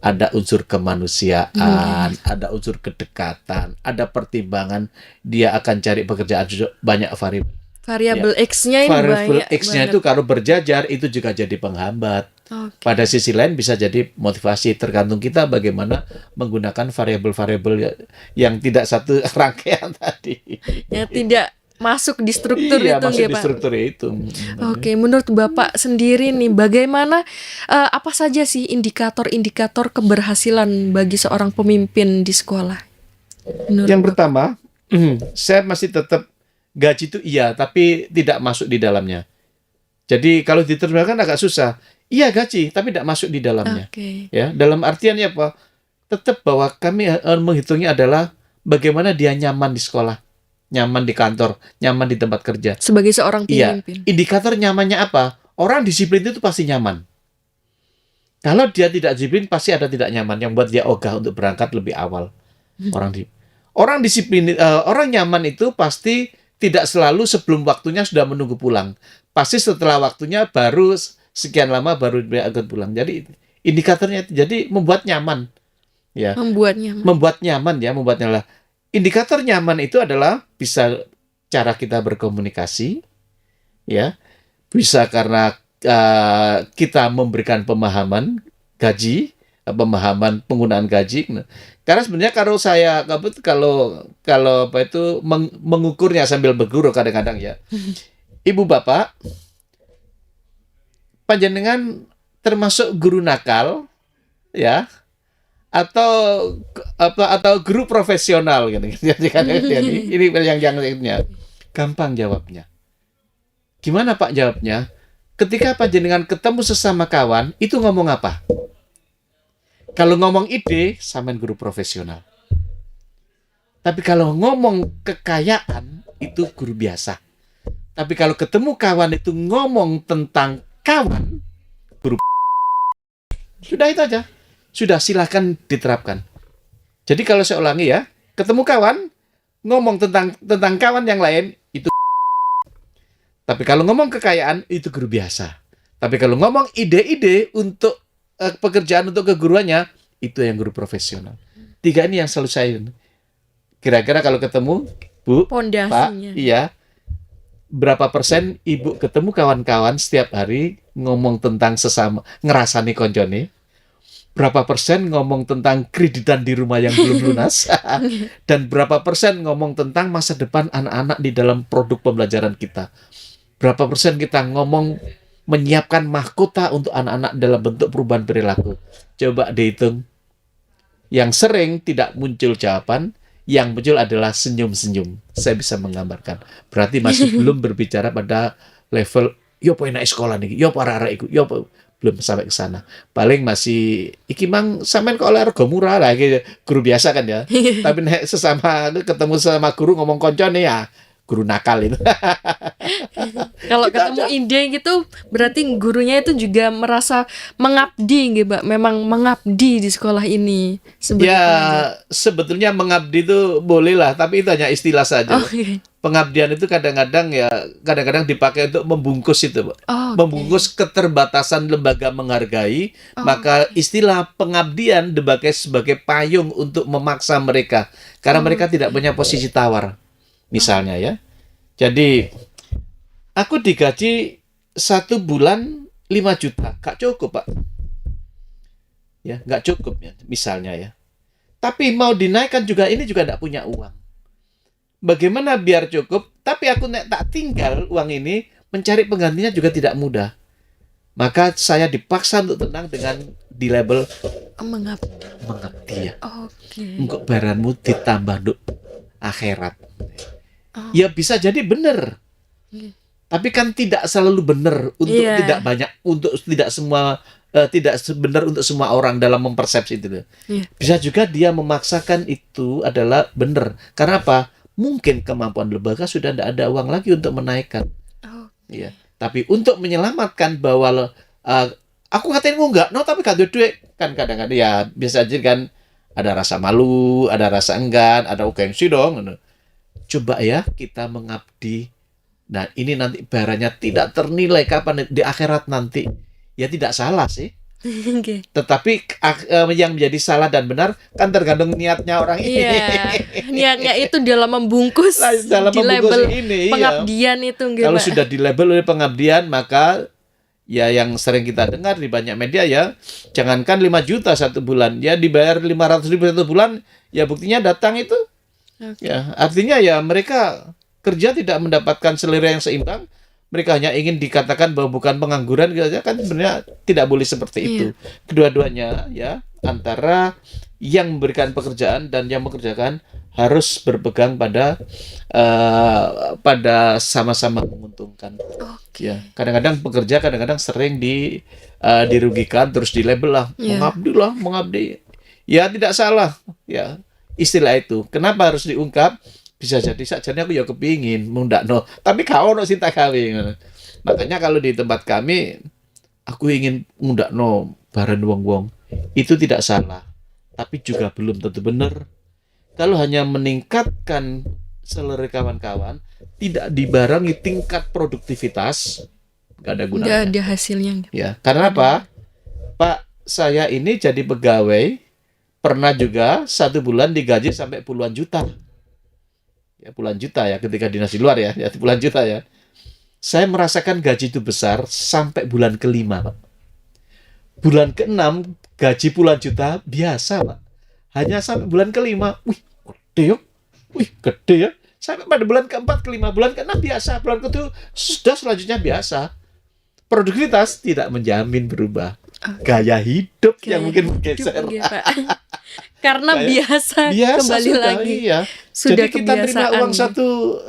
Ada unsur kemanusiaan, ada unsur kedekatan, ada pertimbangan dia akan cari pekerjaan, banyak variabel. variabel X-nya ini variabel banyak X-nya banget. itu kalau berjajar itu juga jadi penghambat. Pada sisi lain bisa jadi motivasi, tergantung kita bagaimana menggunakan variabel-variabel yang tidak satu rangkaian tadi. Yang tidak masuk di struktur Iya, itu masuk nggih, di Pak. struktur itu. Oke, menurut Bapak sendiri nih, bagaimana apa saja sih indikator-indikator keberhasilan bagi seorang pemimpin di sekolah? Menurut Yang Bapak? pertama, saya masih tetap gaji itu iya, tapi tidak masuk di dalamnya. Jadi kalau diterjemahkan agak susah. Iya gaji, tapi tidak masuk di dalamnya. Oke. Ya, dalam artiannya apa? Tetap bahwa kami menghitungnya adalah bagaimana dia nyaman di sekolah, nyaman di kantor, nyaman di tempat kerja. Sebagai seorang Iya, pemimpin. indikator nyamannya apa? Orang disiplin itu pasti nyaman. Kalau dia tidak disiplin, pasti ada tidak nyaman yang buat dia ogah untuk berangkat lebih awal. Orang disiplin, orang nyaman itu pasti tidak selalu sebelum waktunya sudah menunggu pulang. Pasti setelah waktunya baru sekian lama baru dia akan pulang. Jadi indikatornya itu jadi membuat nyaman, ya. Membuat nyaman. Membuat nyaman ya, membuat nyaman. Indikator nyaman itu adalah bisa cara kita berkomunikasi, ya. Bisa karena kita memberikan pemahaman gaji, pemahaman penggunaan gaji. Karena sebenarnya kalau apa itu mengukurnya sambil berguru kadang-kadang ya. Ibu bapak, panjenengan termasuk guru nakal, ya, atau guru profesional gitu. Jadi ini yang gampang jawabnya. Gimana Pak jawabnya? Ketika panjenengan ketemu sesama kawan, itu ngomong apa? Kalau ngomong ide, sampean guru profesional. Tapi kalau ngomong kekayaan, itu guru biasa. Tapi kalau ketemu kawan itu ngomong tentang kawan, guru. Sudah itu aja. Sudah, silakan diterapkan. Jadi kalau saya ulangi ya, ketemu kawan, ngomong tentang kawan yang lain, itu. Tapi kalau ngomong kekayaan, itu guru biasa. Tapi kalau ngomong ide-ide untuk pekerjaan untuk keguruannya, itu yang guru profesional. 3 ini yang selalu saya. Kira-kira kalau ketemu, Bu, Pak, iya, berapa persen Ibu ketemu kawan-kawan setiap hari ngomong tentang sesama, ngerasani koncone? Berapa persen ngomong tentang kreditan di rumah yang belum lunas? Dan berapa persen ngomong tentang masa depan anak-anak di dalam produk pembelajaran kita? Berapa persen kita ngomong menyiapkan mahkota untuk anak-anak dalam bentuk perubahan perilaku? Coba dihitung. Yang sering tidak muncul jawaban, yang muncul adalah senyum-senyum. Saya bisa menggambarkan. Berarti masih belum berbicara pada level, yo po enak sekolah nih, yo po arek-arek iku, yo po, belum sampai ke sana. Paling masih, iki mang sampean kok oleh rego murah lah, gitu. Guru biasa kan ya. Tapi nek ketemu sama guru ngomong koncone ya, guru nakal itu. Kalau ketemu ide gitu, berarti gurunya itu juga merasa mengabdi gitu, Mbak. Memang mengabdi di sekolah ini. Sebetulnya mengabdi itu boleh lah, tapi itu hanya istilah saja. Pengabdian itu kadang-kadang dipakai untuk membungkus itu, Pak. Membungkus keterbatasan lembaga menghargai, maka istilah pengabdian dipakai sebagai payung untuk memaksa mereka. Karena mereka tidak punya posisi tawar. Misalnya ya. Jadi aku digaji 1 bulan 5 juta. Gak cukup, Pak. Ya, gak cukup ya, misalnya ya. Tapi mau dinaikkan juga, ini juga gak punya uang. Bagaimana biar cukup? Tapi aku tak tinggal uang ini, mencari penggantinya juga tidak mudah. Maka saya dipaksa untuk tenang dengan di label mengabdi ya. Engkau baranmu ditambah untuk akhirat. Ya bisa jadi benar. Tapi kan tidak selalu benar untuk tidak banyak, untuk tidak semua, tidak benar untuk semua orang dalam mempersepsi itu. Bisa juga dia memaksakan itu adalah benar. Karena apa? Mungkin kemampuan lembaga sudah tidak ada uang lagi untuk menaikkan. Ya. Tapi untuk menyelamatkan bahwa aku katain enggak, tapi gak ada duit, kan kadang-kadang ya bisa aja kan ada rasa malu, ada rasa enggan, ada gengsi dong. Coba ya kita mengabdi. Nah ini nanti barangnya tidak ternilai kapan di akhirat nanti. Ya tidak salah sih. Oke. Tetapi yang menjadi salah dan benar kan tergantung niatnya orang ini. Iya, niatnya itu dalam membungkus, Dalam di membungkus label ini, pengabdian itu, nggih, kalau Pak. sudah di label oleh pengabdian, maka ya yang sering kita dengar di banyak media ya, jangankan 5 juta satu bulan, ya dibayar 500.000 satu bulan, ya buktinya datang itu. Oke. Ya, artinya ya mereka kerja tidak mendapatkan selera yang seimbang. Mereka hanya ingin dikatakan bahwa bukan pengangguran gitu aja, kan sebenarnya tidak boleh seperti itu. Kedua-duanya ya, antara yang memberikan pekerjaan dan yang mengerjakan harus berpegang pada sama-sama menguntungkan. Oke. Ya, kadang-kadang pekerja kadang-kadang sering dirugikan, terus di label lah, mengabdi. Ya tidak salah ya istilah itu. Kenapa harus diungkap? Bisa jadi sakjane aku ya kepingin mundakno, tapi gak ono sing tak gawe ngono. Makanya kalau di tempat kami aku ingin mundakno bareng wong-wong, itu tidak salah, tapi juga belum tentu benar. Kalau hanya meningkatkan selera kawan-kawan, tidak dibarengi tingkat produktivitas, nggak ada gunanya. Nggak ada hasilnya. Ya, karena apa? Pak, saya ini jadi pegawai, pernah juga 1 bulan digaji sampai puluhan juta. Ya, puluhan juta ya, ketika dinas di luar ya puluhan juta ya. Saya merasakan gaji itu besar sampai bulan ke-5, Pak. Bulan ke-6 gaji puluhan juta biasa, Pak. Hanya sampai bulan ke-5, wih, gede ya. Wih, gede ya. Sampai pada bulan ke-4, ke-5, bulan ke-6 biasa, bulan ke-7 sudah selanjutnya biasa. Produktivitas tidak menjamin berubah. Gaya hidup yang mungkin bergeser. Karena biasa kembali sudah, lagi. Iya. Sudah jadi kita terima uang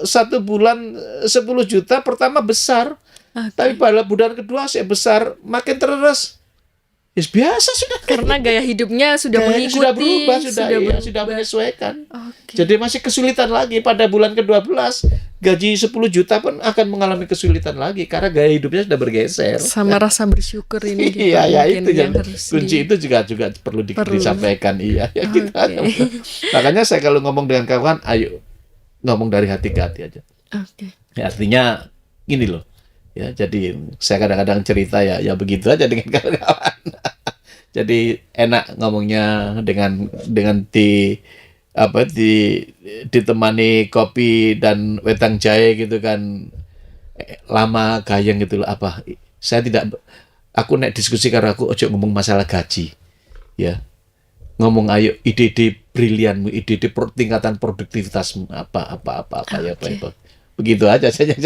satu bulan 10 juta pertama besar. Tapi pada bulan kedua saya besar, makin terus. Ya biasa sudah. Karena gaya hidupnya sudah mengikuti, sudah berubah, sudah menyesuaikan. Jadi masih kesulitan lagi pada bulan ke-12, gaji 10 juta pun akan mengalami kesulitan lagi karena gaya hidupnya sudah bergeser. Sama rasa bersyukur ini gitu. Iya, ya itu yang kunci itu juga perlu disampaikan. Iya, ya kita. Makanya saya kalau ngomong dengan kawan, ayo ngomong dari hati ke hati aja. Ya, artinya gini loh. Ya, jadi saya kadang-kadang cerita ya begitu aja dengan kawan-kawan. Jadi enak ngomongnya dengan ditemani kopi dan wedang jahe gitu kan, lama gayeng gitu loh. Aku nek diskusi karena aku ojo ngomong masalah gaji ya, ngomong ayo ide-ide brilianmu, ide-ide tingkatan produktivitasmu apa ya apa begitu aja saja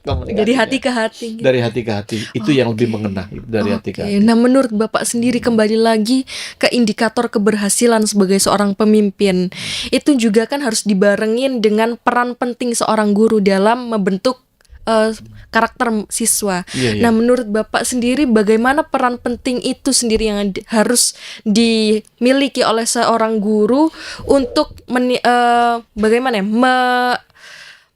komunikasi. Dari hati ke hati. Gitu. Dari hati ke hati itu yang lebih mengena dari hati ke hati. Nah, menurut Bapak sendiri kembali lagi ke indikator keberhasilan sebagai seorang pemimpin, itu juga kan harus dibarengin dengan peran penting seorang guru dalam membentuk karakter siswa. Nah, menurut Bapak sendiri bagaimana peran penting itu sendiri yang harus dimiliki oleh seorang guru untuk bagaimana ya,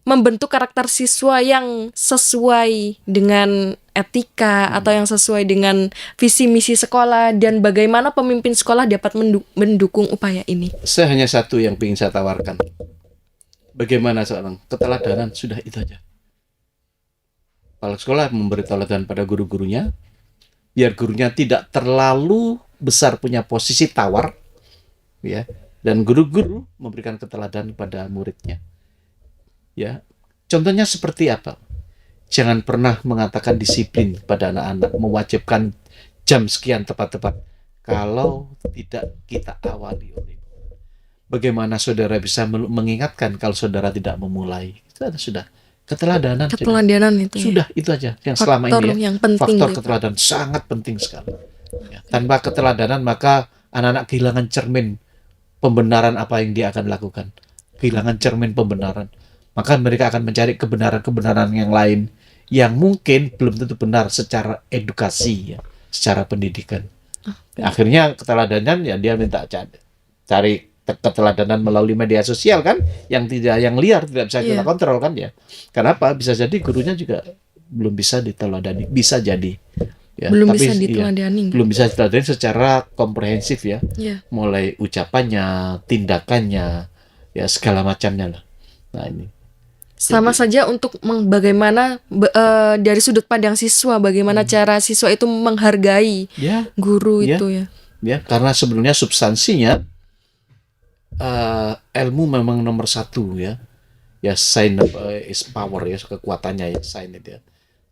membentuk karakter siswa yang sesuai dengan etika atau yang sesuai dengan visi misi sekolah, dan bagaimana pemimpin sekolah dapat mendukung upaya ini? Saya hanya satu yang ingin saya tawarkan. Bagaimana seorang keteladanan, sudah itu aja. Kepala sekolah memberi teladan pada guru-gurunya, biar gurunya tidak terlalu besar punya posisi tawar, ya, dan guru-guru memberikan keteladanan pada muridnya. Ya, contohnya seperti apa? Jangan pernah mengatakan disiplin pada anak-anak, mewajibkan jam sekian tepat-tepat kalau tidak kita awali oleh. Bagaimana saudara bisa mengingatkan kalau saudara tidak memulai? Itu sudah keteladanan. Itu. Sudah itu aja yang selama ini yang penting. Faktor keteladanan sangat penting sekali. Ya, tanpa keteladanan maka anak-anak kehilangan cermin pembenaran apa yang dia akan lakukan. Kehilangan cermin pembenaran. Maka mereka akan mencari kebenaran-kebenaran yang lain yang mungkin belum tentu benar secara edukasi ya, secara pendidikan. Akhirnya keteladanan ya dia minta cari keteladanan melalui media sosial kan, yang liar tidak bisa kita kontrol kan ya. Kenapa? Bisa jadi gurunya juga belum bisa diteladani, bisa jadi. Ya, belum bisa diteladani. Belum bisa diteladani secara komprehensif ya. Mulai ucapannya, tindakannya, ya segala macamnya lah. Nah ini. Sama saja untuk bagaimana dari sudut pandang siswa, bagaimana cara siswa itu menghargai guru itu ya. Ya, karena sebenarnya substansinya ilmu memang nomor satu ya. Ya, science is power ya, kekuatannya ya, science ya.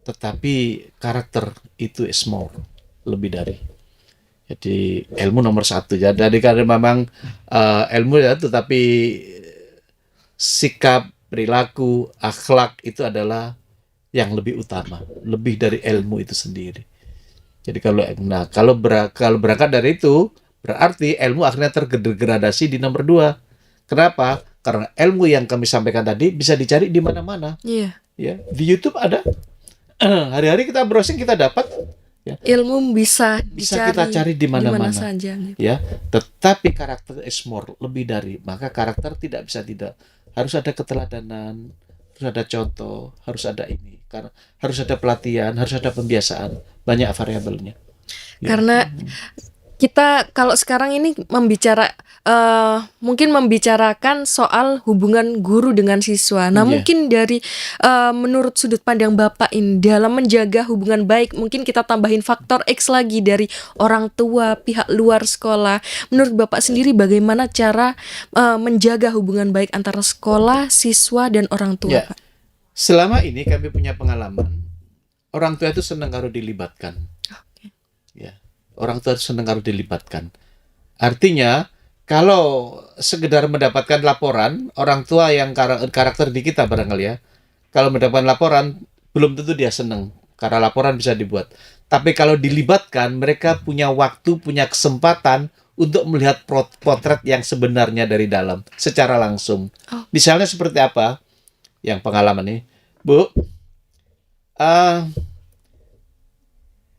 Tetapi karakter itu is more, lebih dari. Jadi ilmu nomor satu ya. Jadi karena memang ilmu ya, tetapi sikap, perilaku, akhlak itu adalah yang lebih utama, lebih dari ilmu itu sendiri. Jadi kalau berangkat dari itu, berarti ilmu akhirnya tergradasi di nomor 2. Kenapa? Karena ilmu yang kami sampaikan tadi bisa dicari di mana-mana. Iya. Ya, di YouTube ada. Hari-hari kita browsing, kita dapat. Ya. Ilmu bisa kita cari di mana-mana. Saja. Ya, tetapi karakter is more, lebih dari. Maka karakter tidak bisa tidak. Harus ada keteladanan, harus ada contoh, harus ada ini. Karena harus ada pelatihan, harus ada pembiasaan, banyak variabelnya. Ya. Karena kita kalau sekarang ini mungkin membicarakan soal hubungan guru dengan siswa. Nah, mungkin dari menurut sudut pandang Bapak ini dalam menjaga hubungan baik, mungkin kita tambahin faktor X lagi dari orang tua, pihak luar sekolah. Menurut Bapak sendiri bagaimana cara menjaga hubungan baik antara sekolah, siswa dan orang tua, Pak? Selama ini kami punya pengalaman, orang tua itu senang kalau dilibatkan. Ya, orang tua itu senang kalau dilibatkan. Artinya, kalau sekedar mendapatkan laporan, orang tua yang karakter di kita barangkali ya, kalau mendapatkan laporan, belum tentu dia senang, karena laporan bisa dibuat. Tapi kalau dilibatkan, mereka punya waktu, punya kesempatan untuk melihat potret yang sebenarnya dari dalam, secara langsung. Misalnya seperti apa? Yang pengalaman nih, Bu,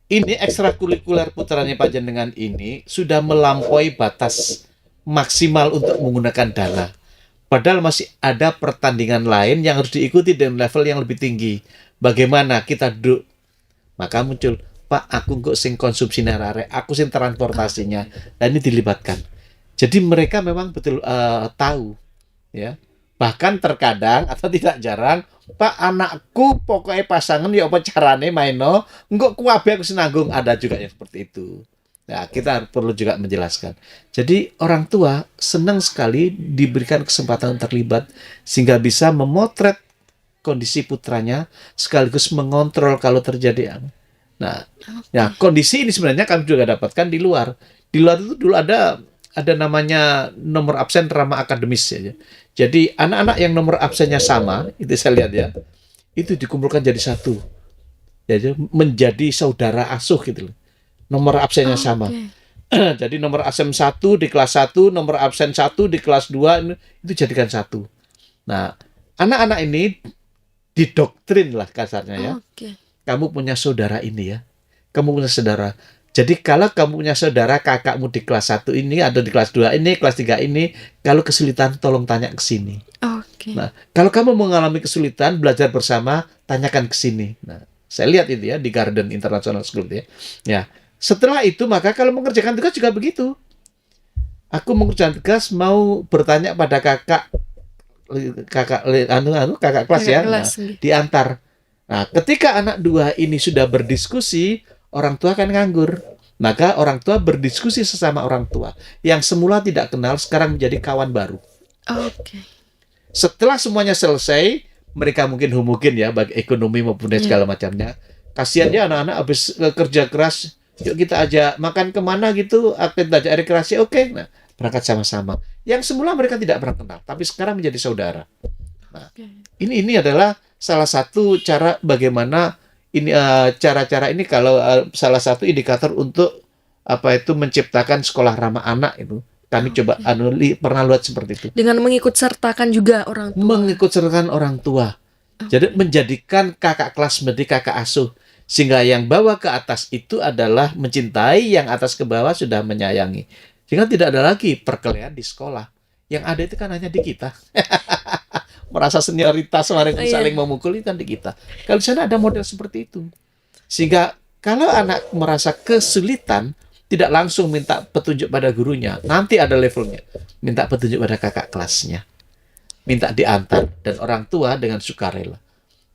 ini ekstrakurikuler putranya Pak Jenengan ini sudah melampaui batas maksimal untuk menggunakan dana. Padahal masih ada pertandingan lain yang harus diikuti dengan level yang lebih tinggi. Bagaimana kita duduk? Maka muncul, Pak, aku kok sing konsumsi narare, aku sing transportasinya, dan ini dilibatkan. Jadi mereka memang betul tahu, ya. Bahkan terkadang atau tidak jarang, Pak, anakku pokoknya pasangan ya apa carane maino, engko kuwabe aku senanggung, ada juga yang seperti itu. Nah, kita perlu juga menjelaskan. Jadi orang tua senang sekali diberikan kesempatan terlibat sehingga bisa memotret kondisi putranya sekaligus mengontrol kalau terjadi. Nah, kondisi ini sebenarnya kami juga dapatkan di luar. Di luar itu dulu ada namanya nomor absen ramah akademis ya. Jadi anak-anak yang nomor absennya sama, itu saya lihat ya, itu dikumpulkan jadi satu. Jadi menjadi saudara asuh gitu loh. Nomor absennya sama. Jadi nomor absen 1 di kelas 1, nomor absen 1 di kelas 2 itu jadikan satu. Nah, anak-anak ini didoktrin lah kasarnya ya. Kamu punya saudara ini ya. Kamu punya saudara. Jadi kalau kamu punya saudara kakakmu di kelas 1 ini atau di kelas 2 ini, kelas 3 ini, kalau kesulitan tolong tanya ke sini. Nah, kalau kamu mengalami kesulitan belajar bersama, tanyakan ke sini. Nah, saya lihat itu ya di Garden International School ya. Ya. Setelah itu maka kalau mengerjakan tugas juga begitu. Aku mengerjakan tugas mau bertanya pada kakak kelas ya. Nah, diantar. Nah, ketika anak 2 ini sudah berdiskusi, orang tua kan nganggur. Maka orang tua berdiskusi sesama orang tua. Yang semula tidak kenal, sekarang menjadi kawan baru. Setelah semuanya selesai, mereka mungkin homogen ya, bagi ekonomi maupun segala macamnya. Kasihan ya anak-anak habis kerja keras, yuk kita ajak makan kemana gitu, kita ajak rekreasi, oke. Nah, berangkat sama-sama. Yang semula mereka tidak pernah kenal, tapi sekarang menjadi saudara. Nah, ini adalah salah satu cara bagaimana ini cara-cara ini kalau salah satu indikator untuk menciptakan sekolah ramah anak itu kami coba pernah lihat seperti itu dengan mengikut sertakan juga orang tua jadi menjadikan kakak kelas menjadi kakak asuh sehingga yang bawah ke atas itu adalah mencintai, yang atas ke bawah sudah menyayangi, sehingga tidak ada lagi perkelahian di sekolah. Yang ada itu kan hanya di kita. Merasa senioritas, saling memukul itu kan di kita. Kalau di sana ada model seperti itu. Sehingga kalau anak merasa kesulitan, tidak langsung minta petunjuk pada gurunya. Nanti ada levelnya. Minta petunjuk pada kakak kelasnya. minta diantar, dan orang tua dengan sukarela.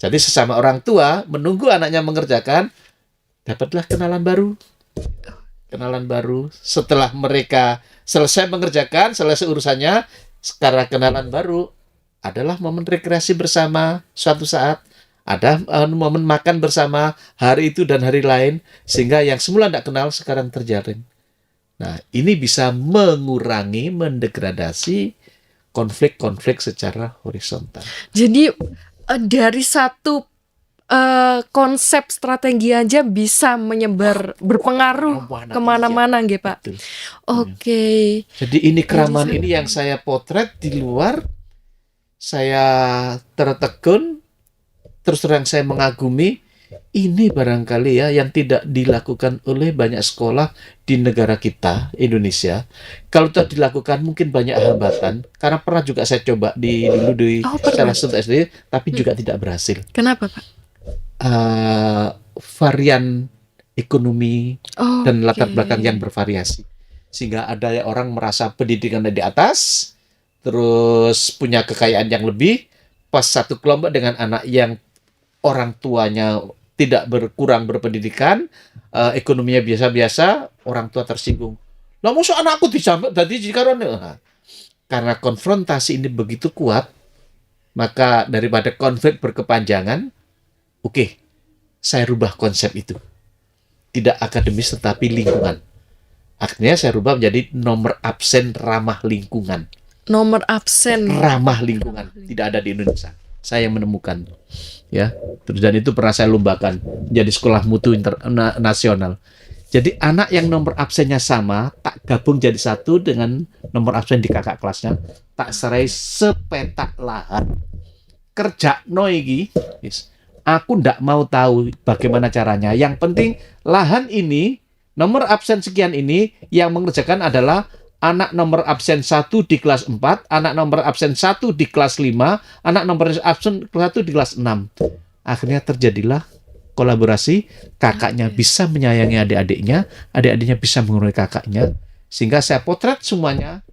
Jadi sesama orang tua menunggu anaknya mengerjakan, dapatlah kenalan baru. Kenalan baru. Setelah mereka selesai mengerjakan, selesai urusannya, sekarang kenalan baru adalah momen rekreasi bersama suatu saat. Ada momen makan bersama hari itu dan hari lain, sehingga yang semula tidak kenal sekarang terjalin. Nah, ini bisa mengurangi, mendegradasi konflik-konflik secara horizontal. Jadi dari satu konsep strategi aja bisa menyebar, berpengaruh kemana-mana, nggih Pak. Betul. Oke. Jadi ini keramaan ini yang saya potret di luar, saya tertegun, terus terang saya mengagumi. Ini barangkali ya yang tidak dilakukan oleh banyak sekolah di negara kita, Indonesia. Kalau tidak dilakukan mungkin banyak hambatan. Karena pernah juga saya coba dulu di salah satu SD, tapi juga tidak berhasil. Kenapa Pak? Varian ekonomi dan latar belakang yang bervariasi. Sehingga ada orang merasa pendidikannya di atas, terus punya kekayaan yang lebih, pas satu kelompok dengan anak yang orang tuanya tidak kurang berpendidikan, ekonominya biasa-biasa, orang tua tersinggung. Lah mosok anakku disambat dadi jikarone. Karena konfrontasi ini begitu kuat, maka daripada konflik berkepanjangan, oke, saya rubah konsep itu. Tidak akademis tetapi lingkungan. Akhirnya saya rubah menjadi nomor absen ramah lingkungan. Nomor absen ramah lingkungan tidak ada di Indonesia. Saya menemukan, ya. Terus dan itu pernah saya lombakan jadi sekolah mutu nasional. Jadi anak yang nomor absennya sama tak gabung jadi satu dengan nomor absen di kakak kelasnya, tak serai sepetak lahan. Kerja noigi, yes. Aku ndak mau tahu bagaimana caranya. Yang penting lahan ini, nomor absen sekian ini yang mengerjakan adalah anak nomor absen 1 di kelas 4, anak nomor absen 1 di kelas 5, anak nomor absen 1 di kelas 6. Akhirnya terjadilah kolaborasi, kakaknya bisa menyayangi adik-adiknya, adik-adiknya bisa mengurangi kakaknya, sehingga saya potret semuanya,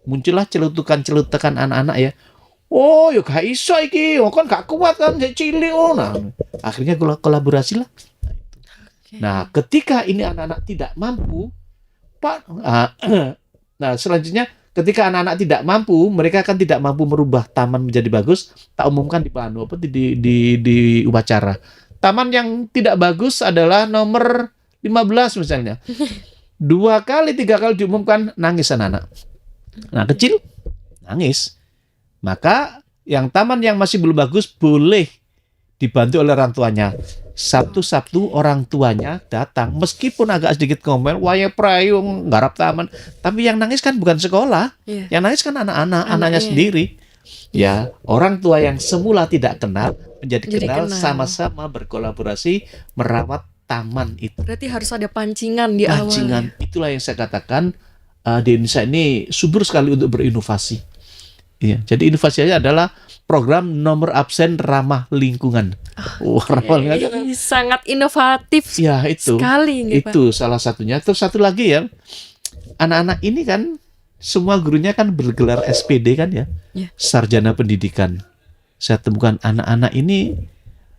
muncullah celutukan-celutukan anak-anak ya. Oh, yuk gak iso iki, kan gak kuat kan, cilik. Nah, akhirnya kolaborasi lah. Nah, ketika ini anak-anak tidak mampu, Pak, nah selanjutnya ketika anak-anak tidak mampu, mereka akan tidak mampu merubah taman menjadi bagus. Tak umumkan di panu apa di upacara. Taman yang tidak bagus adalah nomor 15 misalnya. 2 kali, 3 kali diumumkan, nangis anak-anak. Nah, kecil nangis. Maka yang taman yang masih belum bagus boleh dibantu oleh orang tuanya. Sabtu orang tuanya datang, meskipun agak sedikit ngomel, waya prayung, garap taman. Tapi yang nangis kan bukan sekolah, yang nangis kan anaknya sendiri. Ya, orang tua yang semula tidak kenal menjadi kenal, sama-sama berkolaborasi merawat taman itu. Berarti harus ada pancingan di awal. Pancingan, itulah yang saya katakan di Indonesia ini subur sekali untuk berinovasi. Ya, jadi inovasinya adalah program nomor absen ramah lingkungan. Sangat inovatif ya, itu sekali. Itu Pak. Salah satunya. Terus satu lagi ya, anak-anak ini kan semua gurunya kan bergelar SPD kan ya, sarjana pendidikan. Saya temukan anak-anak ini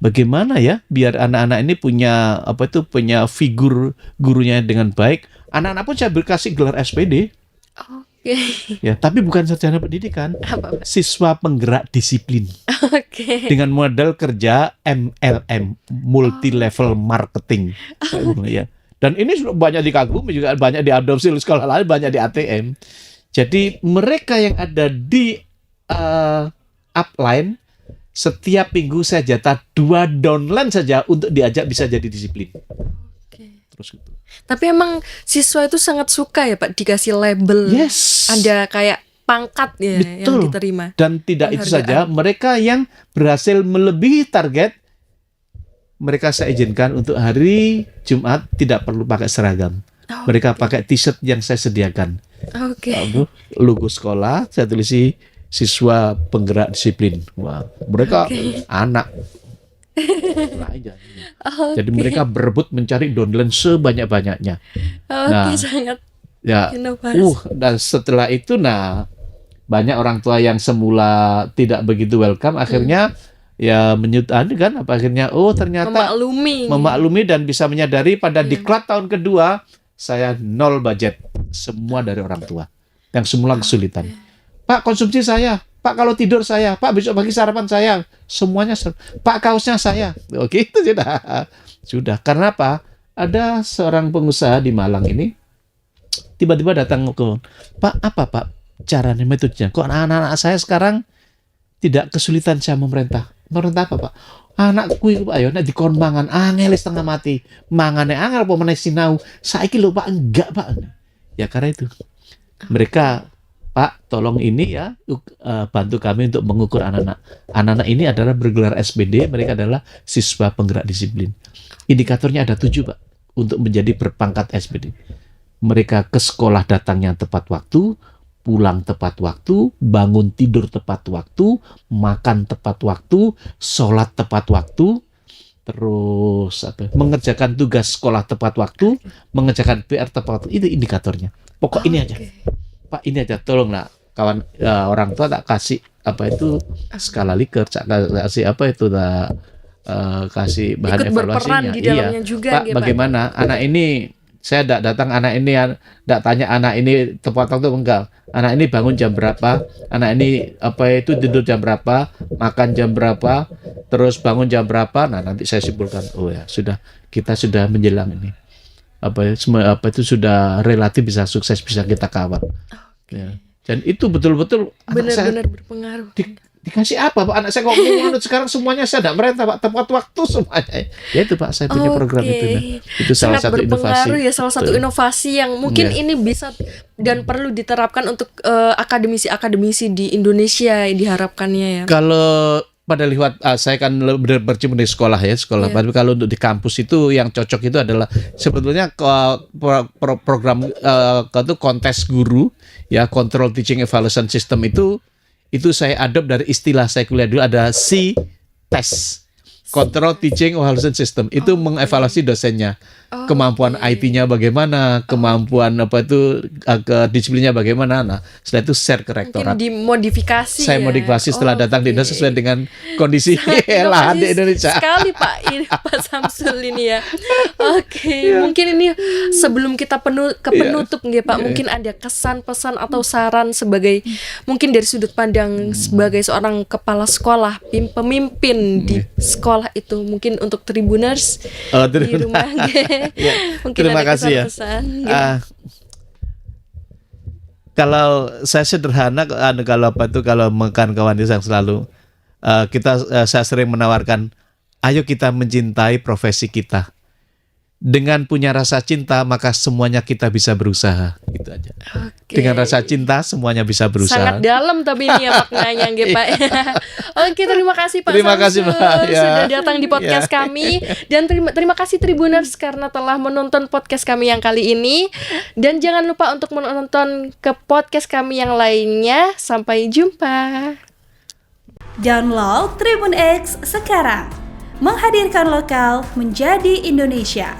bagaimana ya biar anak-anak ini punya punya figur gurunya dengan baik. Anak-anak pun saya berkasih gelar SPD. Ya, tapi bukan sarjana pendidikan. Siswa penggerak disiplin. Dengan model kerja MLM, multi level marketing. Ya. Dan ini banyak dikagumi, juga banyak diadopsi oleh sekolah lain, banyak di ATM. Jadi mereka yang ada di upline, setiap minggu saya jatah 2 downline saja untuk diajak bisa jadi disiplin. Terus gitu. Tapi emang siswa itu sangat suka ya Pak dikasih label. Ada kayak pangkat ya. Betul. Yang diterima. Dan tidak itu saja, mereka yang berhasil melebihi target, mereka saya izinkan untuk hari Jumat tidak perlu pakai seragam. Mereka pakai t-shirt yang saya sediakan. Logo sekolah saya tulisi siswa penggerak disiplin. Wah, mereka anak. Jadi mereka berebut mencari downline sebanyak-banyaknya. Sangat ya. Dan setelah itu banyak orang tua yang semula tidak begitu welcome, akhirnya ya kan, akhirnya ternyata memaklumi dan bisa menyadari pada diklat tahun kedua saya 0 budget, semua dari orang tua yang semula kesulitan. Pak, konsumsi saya, Pak, kalau tidur saya, Pak, besok pagi sarapan saya, semuanya, Pak, kaosnya saya. Oke, itu sudah. Karena apa? Ada seorang pengusaha di Malang ini tiba-tiba datang ke, Pak, apa Pak caranya, metodenya? Kok anak-anak saya sekarang tidak kesulitan sama memerintah? Memerintah apa Pak? Anakku itu Pak, ayo nek dikon mangan angel setengah mati. Mangane angel apa meneh sinau. Saiki lho Pak, enggak Pak. Ya karena itu. Mereka, Pak, tolong ini ya, bantu kami untuk mengukur anak-anak. Anak-anak ini adalah bergelar SPD, mereka adalah siswa penggerak disiplin. Indikatornya ada 7 Pak, untuk menjadi berpangkat SPD. Mereka ke sekolah datangnya tepat waktu, pulang tepat waktu, bangun tidur tepat waktu, makan tepat waktu, sholat tepat waktu, terus mengerjakan tugas sekolah tepat waktu, mengerjakan PR tepat waktu. Itu indikatornya. Pokok ini aja. Pak, ini aja, tolonglah kawan, orang tua tak kasih skala Likert, tak kasih kasih bahan ikut evaluasinya. Berperan di dalamnya juga, Pak, bagaimana Pak? Anak ini, saya tidak datang anak ini, tidak tanya anak ini tepat waktu enggak. Anak ini bangun jam berapa? Anak ini tidur jam berapa? Makan jam berapa? Terus bangun jam berapa? Nah, nanti saya simpulkan. Oh ya, kita sudah menjelang ini. Itu sudah relatif bisa sukses, bisa kita kawal. Ya. Dan itu betul-betul benar-benar berpengaruh. Dikasih apa Pak? Anak saya kok menurut sekarang semuanya saya tidak merintah Pak, tepat waktu semuanya. Ya itu Pak, saya punya program itu. Nah. Itu salah satu inovasi. Ya, salah satu inovasi yang mungkin ini bisa dan perlu diterapkan untuk akademisi-akademisi di Indonesia, diharapkannya ya. Kalau pada lihat saya kan bercimpung di sekolah. Tapi kalau untuk di kampus itu yang cocok itu adalah sebetulnya program kontes guru ya, Control Teaching Evaluation System itu saya adopt dari istilah saya kuliah dulu, ada C-Test, Control Teaching Evaluation System. Itu mengevaluasi dosennya, kemampuan IT-nya bagaimana, kemampuan kedisiplinnya bagaimana. Nah, setelah itu share ke rektorat. Mungkin dimodifikasi. Saya modifikasi setelah datang di Indonesia sesuai dengan kondisi lahan di Indonesia. Sekali Pak Samsul ini ya. Mungkin ini sebelum kita penutup nggih Pak, mungkin ada kesan, pesan atau saran sebagai mungkin dari sudut pandang sebagai seorang kepala sekolah, pemimpin di sekolah itu, mungkin untuk Tribuners di rumah. Mungkin terima kasih kesan-pesan, ya. Kalau saya sederhana, kalau makan kawan yang selalu saya sering menawarkan, ayo kita mencintai profesi kita. Dengan punya rasa cinta, maka semuanya kita bisa berusaha. Gitu aja. Dengan rasa cinta, semuanya bisa berusaha. Sangat dalam tapi ini ya maknanya, Pak. Terima kasih Pak Samsul sudah datang di podcast kami. Dan terima kasih Tribuners karena telah menonton podcast kami yang kali ini. Dan jangan lupa untuk menonton ke podcast kami yang lainnya. Sampai jumpa. Download Tribun X sekarang. Menghadirkan lokal menjadi Indonesia.